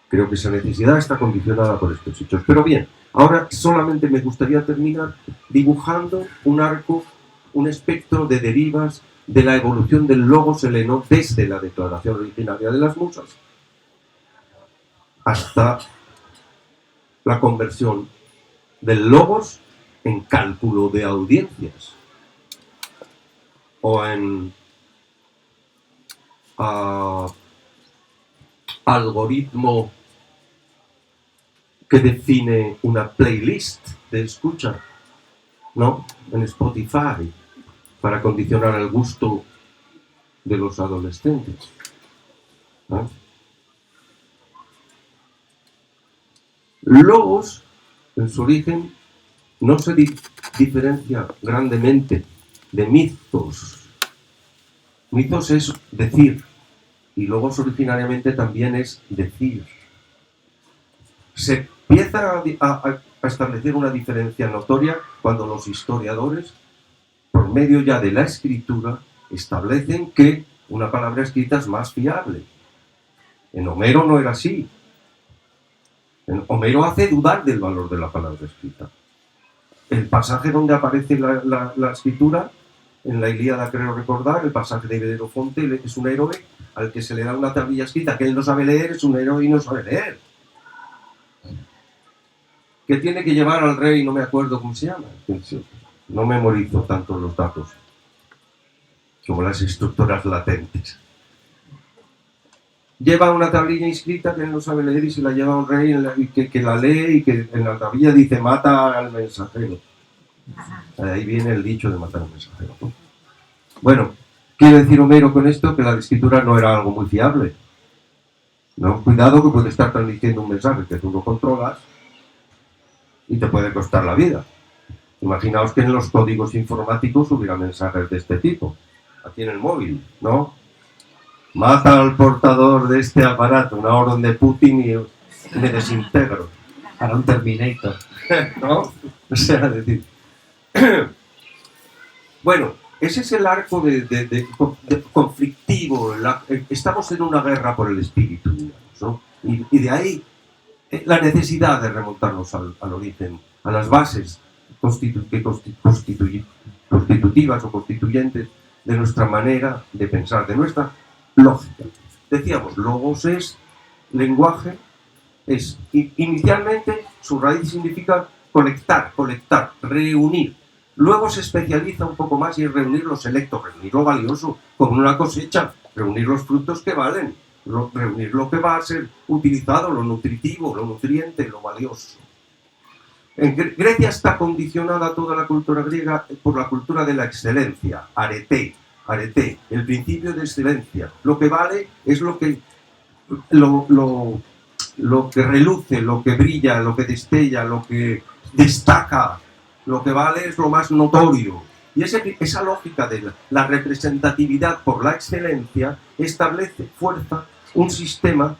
Creo que esa necesidad está condicionada por estos hechos. Pero bien, ahora solamente me gustaría terminar dibujando un arco, un espectro de derivas de la evolución del logos heleno desde la declaración originaria de las musas hasta la conversión del logos en cálculo de audiencias o en algoritmo que define una playlist de escucha, ¿no? En Spotify, para condicionar el gusto de los adolescentes, ¿no? Logos, en su origen, no se diferencia grandemente de mitos. Mitos es decir, y logos originariamente también es decir. Se empieza a establecer una diferencia notoria cuando los historiadores, por medio ya de la escritura, establecen que una palabra escrita es más fiable. En Homero no era así. Homero hace dudar del valor de la palabra escrita. El pasaje donde aparece la escritura, en la Ilíada creo recordar, el pasaje de Belerofonte, es un héroe al que se le da una tablilla escrita que él no sabe leer, es un héroe y no sabe leer. Que tiene que llevar al rey, no me acuerdo cómo se llama. No memorizo tanto los datos como las estructuras latentes. Lleva una tablilla inscrita que él no sabe leer y se la lleva a un rey que la lee y que en la tablilla dice mata al mensajero. De ahí viene el dicho de matar a un mensajero, ¿no? Bueno, quiere decir Homero con esto que la escritura no era algo muy fiable, ¿no? Cuidado que puede estar transmitiendo un mensaje que tú no controlas y te puede costar la vida. Imaginaos que en los códigos informáticos hubiera mensajes de este tipo. Aquí en el móvil, ¿no? Mata al portador de este aparato, una orden de Putin y me desintegro. Para un Terminator. ¿No? O sea, decir... Bueno, ese es el arco de conflictivo. Estamos en una guerra por el espíritu, digamos, ¿no? Y de ahí la necesidad de remontarnos al origen, a las bases constitutivas o constituyentes de nuestra manera de pensar, de nuestra lógica. Decíamos, logos es lenguaje, inicialmente su raíz significa conectar, reunir. Luego se especializa un poco más y es reunir lo selecto, reunir lo valioso, como una cosecha, reunir los frutos que valen, reunir lo que va a ser utilizado, lo nutritivo, lo nutriente, lo valioso. En Grecia está condicionada toda la cultura griega por la cultura de la excelencia, arete, el principio de excelencia. Lo que vale es lo que reluce, lo que brilla, lo que destella, lo que destaca. Lo que vale es lo más notorio. Y esa lógica de la representatividad por la excelencia establece, fuerza, un sistema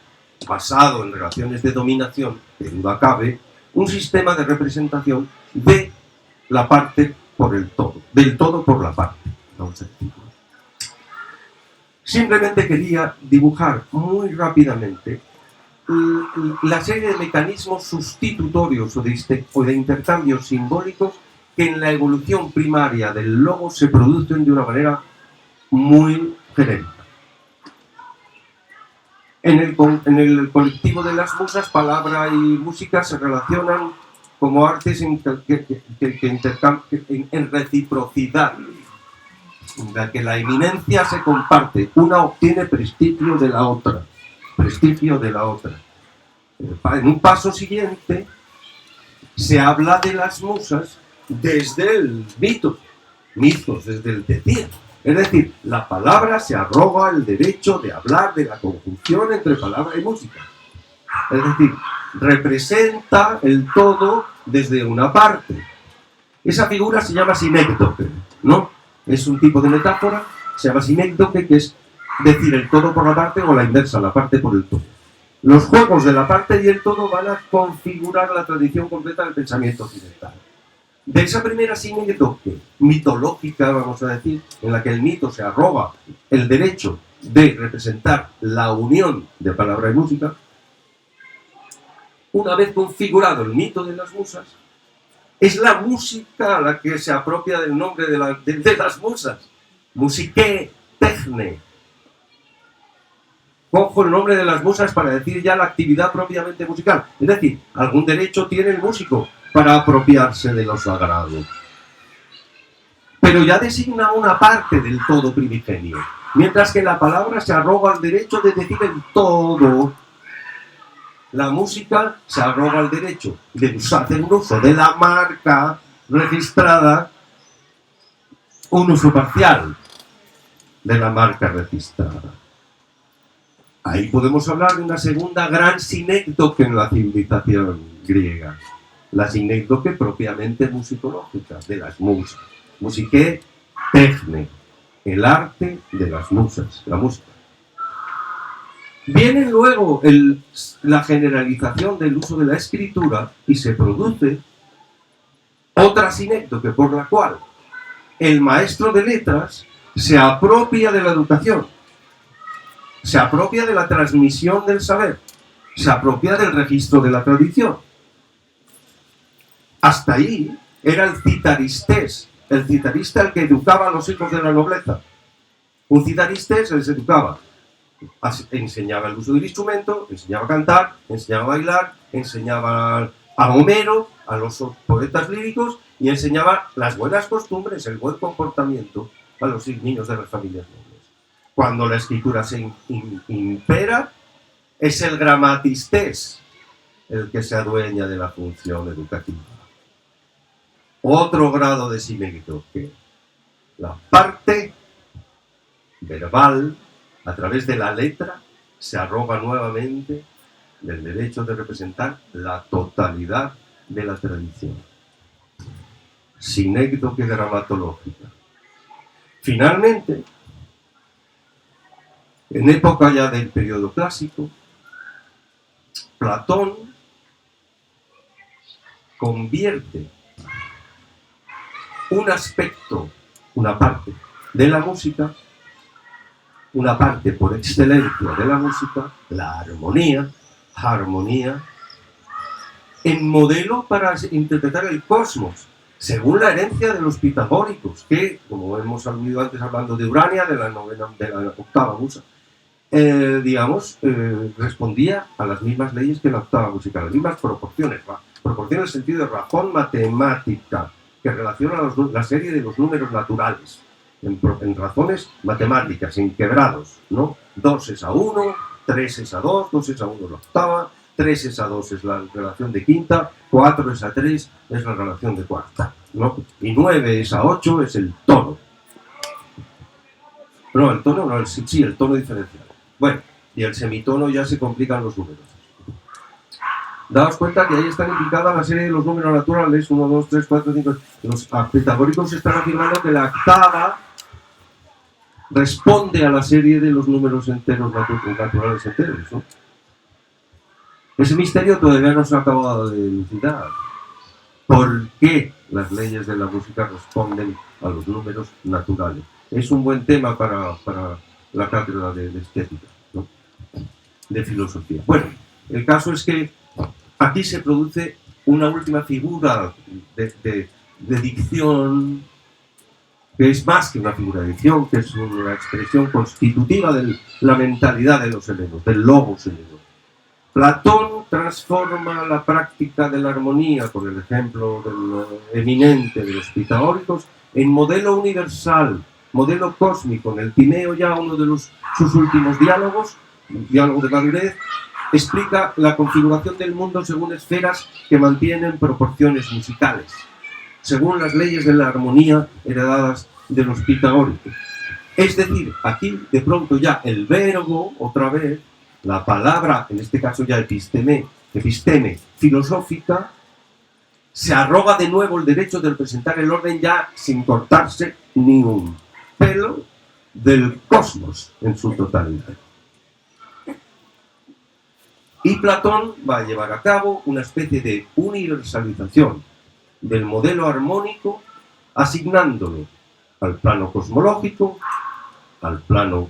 basado en relaciones de dominación, que duda cabe, un sistema de representación de la parte por el todo, del todo por la parte. Simplemente quería dibujar muy rápidamente la serie de mecanismos sustitutorios o de intercambios simbólicos que en la evolución primaria del logo se producen de una manera muy genérica. En el colectivo de las musas, palabra y música se relacionan como artes en reciprocidad, en la que la eminencia se comparte, una obtiene prestigio de la otra. En un paso siguiente se habla de las musas desde el mitos, desde el decir. Es decir, la palabra se arroga el derecho de hablar de la conjunción entre palabra y música. Es decir, representa el todo desde una parte. Esa figura se llama sinécdoque, ¿no? Es un tipo de metáfora, se llama sinécdoque, que es decir el todo por la parte o la inversa, la parte por el todo. Los juegos de la parte y el todo van a configurar la tradición completa del pensamiento occidental. De esa primera sinécdoque mitológica, vamos a decir, en la que el mito se arroga el derecho de representar la unión de palabra y música, una vez configurado el mito de las musas, es la música la que se apropia del nombre de las musas. Musique, techne. Cojo el nombre de las musas para decir ya la actividad propiamente musical. Es decir, algún derecho tiene el músico para apropiarse de lo sagrado. Pero ya designa una parte del todo primigenio. Mientras que la palabra se arroga el derecho de decir el todo. La música se arroga el derecho de hacer un uso de la marca registrada, un uso parcial de la marca registrada. Ahí podemos hablar de una segunda gran sinécdoque en la civilización griega. La sinécdoque propiamente musicológica de las musas. Musique techne, el arte de las musas, la música. Viene luego la generalización del uso de la escritura y se produce otra sinécdoque por la cual el maestro de letras se apropia de la educación, se apropia de la transmisión del saber, se apropia del registro de la tradición. Hasta ahí era el citaristés, el citarista el que educaba a los hijos de la nobleza. Un citaristés les educaba, enseñaba el uso del instrumento, enseñaba a cantar, enseñaba a bailar, enseñaba a Homero, a los poetas líricos, y enseñaba las buenas costumbres, el buen comportamiento a los niños de las familias nobles. Cuando la escritura se impera, es el gramatistés el que se adueña de la función educativa. otro grado de sinécito, que la parte verbal, a través de la letra, se arroga nuevamente del derecho de representar la totalidad de la tradición, sinécdoque gramatológica. Finalmente, en época ya del periodo clásico, Platón convierte un aspecto, una parte de la música, una parte por excelencia de la música, la armonía, en modelo para interpretar el cosmos, según la herencia de los pitagóricos, que, como hemos aludido antes hablando de Urania, de la octava musa, respondía a las mismas leyes que la octava música, las mismas proporciones en el sentido de razón matemática, que relaciona la serie de los números naturales, en razones matemáticas, en quebrados, ¿no? 2 es a 1, 3 es a 2, 2 es a 1 la octava, 3 es a 2 es la relación de quinta, 4 es a 3 es la relación de cuarta, ¿no? Y 9 es a 8 es el tono. No, el tono no, sí, el tono diferencial. Bueno, y el semitono ya se complican los números. Daos cuenta que ahí están implicadas la serie de los números naturales, 1, 2, 3, 4, 5... Los pitagóricos están afirmando que la octava responde a la serie de los números enteros naturales enteros, ¿no? Ese misterio todavía no se ha acabado de elucidar. ¿Por qué las leyes de la música responden a los números naturales? Es un buen tema para la cátedra de estética, ¿no? De filosofía. Bueno, el caso es que aquí se produce una última figura de dicción, que es más que una figura de dicción, que es una expresión constitutiva de la mentalidad de los helenos, del logos heleno. Platón transforma la práctica de la armonía, con el ejemplo del eminente de los pitagóricos, en modelo universal, modelo cósmico. En el Timeo, ya uno de sus últimos diálogos, el diálogo de Bagrez, explica la configuración del mundo según esferas que mantienen proporciones musicales, según las leyes de la armonía heredadas de los pitagóricos. Es decir, aquí de pronto ya el verbo, otra vez, la palabra, en este caso ya episteme filosófica, se arroga de nuevo el derecho de representar el orden ya sin cortarse ni un pelo del cosmos en su totalidad. Y Platón va a llevar a cabo una especie de universalización del modelo armónico, asignándolo al plano cosmológico, al plano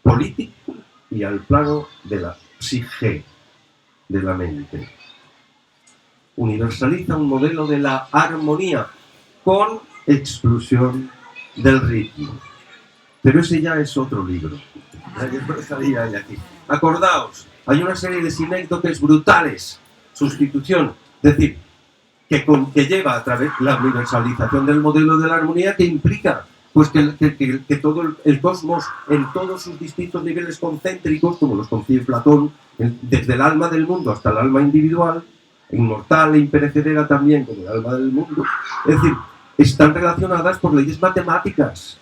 político y al plano de la psique, de la mente. Universaliza un modelo de la armonía con exclusión del ritmo. Pero ese ya es otro libro. Acordaos, hay una serie de sinécdoques brutales, sustitución, es decir, que lleva a través la universalización del modelo de la armonía, que implica pues que todo el cosmos, en todos sus distintos niveles concéntricos, como los concibe Platón, desde el alma del mundo hasta el alma individual, inmortal e imperecedera también como el alma del mundo, es decir, están relacionadas por leyes matemáticas.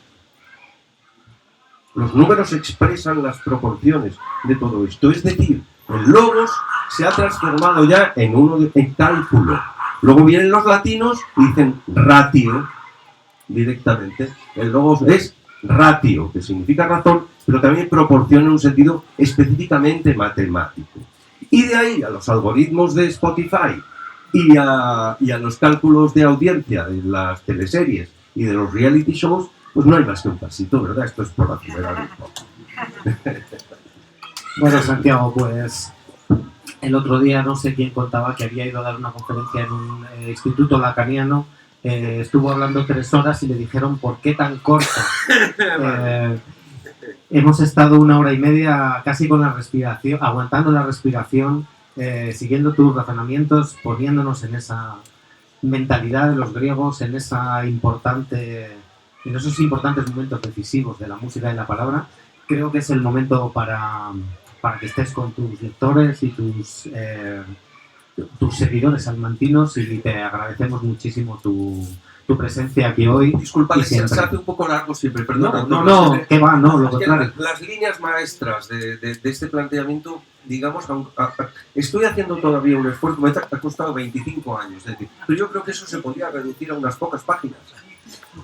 Los números expresan las proporciones de todo esto. Es decir, el logos se ha transformado ya en cálculo. Luego vienen los latinos y dicen ratio directamente. El logos es ratio, que significa razón, pero también proporciona en un sentido específicamente matemático. Y de ahí a los algoritmos de Spotify y a los cálculos de audiencia de las teleseries y de los reality shows, pues no hay más que un pasito, ¿verdad? Esto es por acelerar un poco. Bueno, Santiago, pues el otro día no sé quién contaba que había ido a dar una conferencia en un instituto lacaniano, estuvo hablando 3 horas y le dijeron ¿por qué tan corto? Hemos estado 1 hora y media casi con la respiración, aguantando la respiración, siguiendo tus razonamientos, poniéndonos en esa mentalidad de los griegos, en esos importantes momentos decisivos de la música y la palabra. Creo que es el momento para que estés con tus lectores y tus tus seguidores salmantinos y te agradecemos muchísimo tu presencia aquí hoy. Disculpa, y se siempre. hace un poco largo siempre, perdona. No, que va, no, lo contrario. Las líneas maestras de este planteamiento, digamos, estoy haciendo todavía un esfuerzo, me ha costado 25 años, es decir, pero yo creo que eso se podría reducir a unas pocas páginas.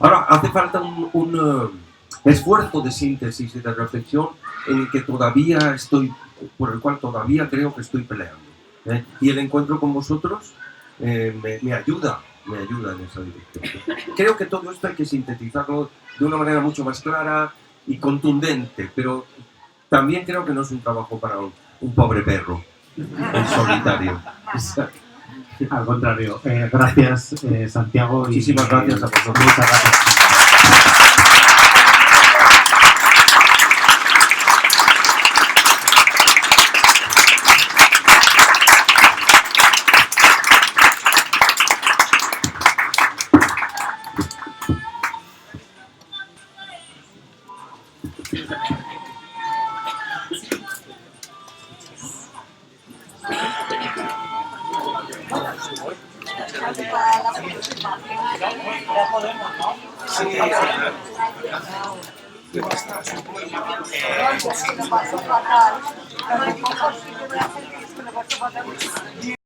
Ahora, hace falta un esfuerzo de síntesis y de reflexión en el que todavía por el cual todavía creo que estoy peleando. Y el encuentro con vosotros me ayuda en esa dirección. Creo que todo esto hay que sintetizarlo de una manera mucho más clara y contundente, pero también creo que no es un trabajo para un pobre perro en solitario. Al contrario, gracias Santiago. Muchísimas gracias a vosotros. Muchas gracias. Sí.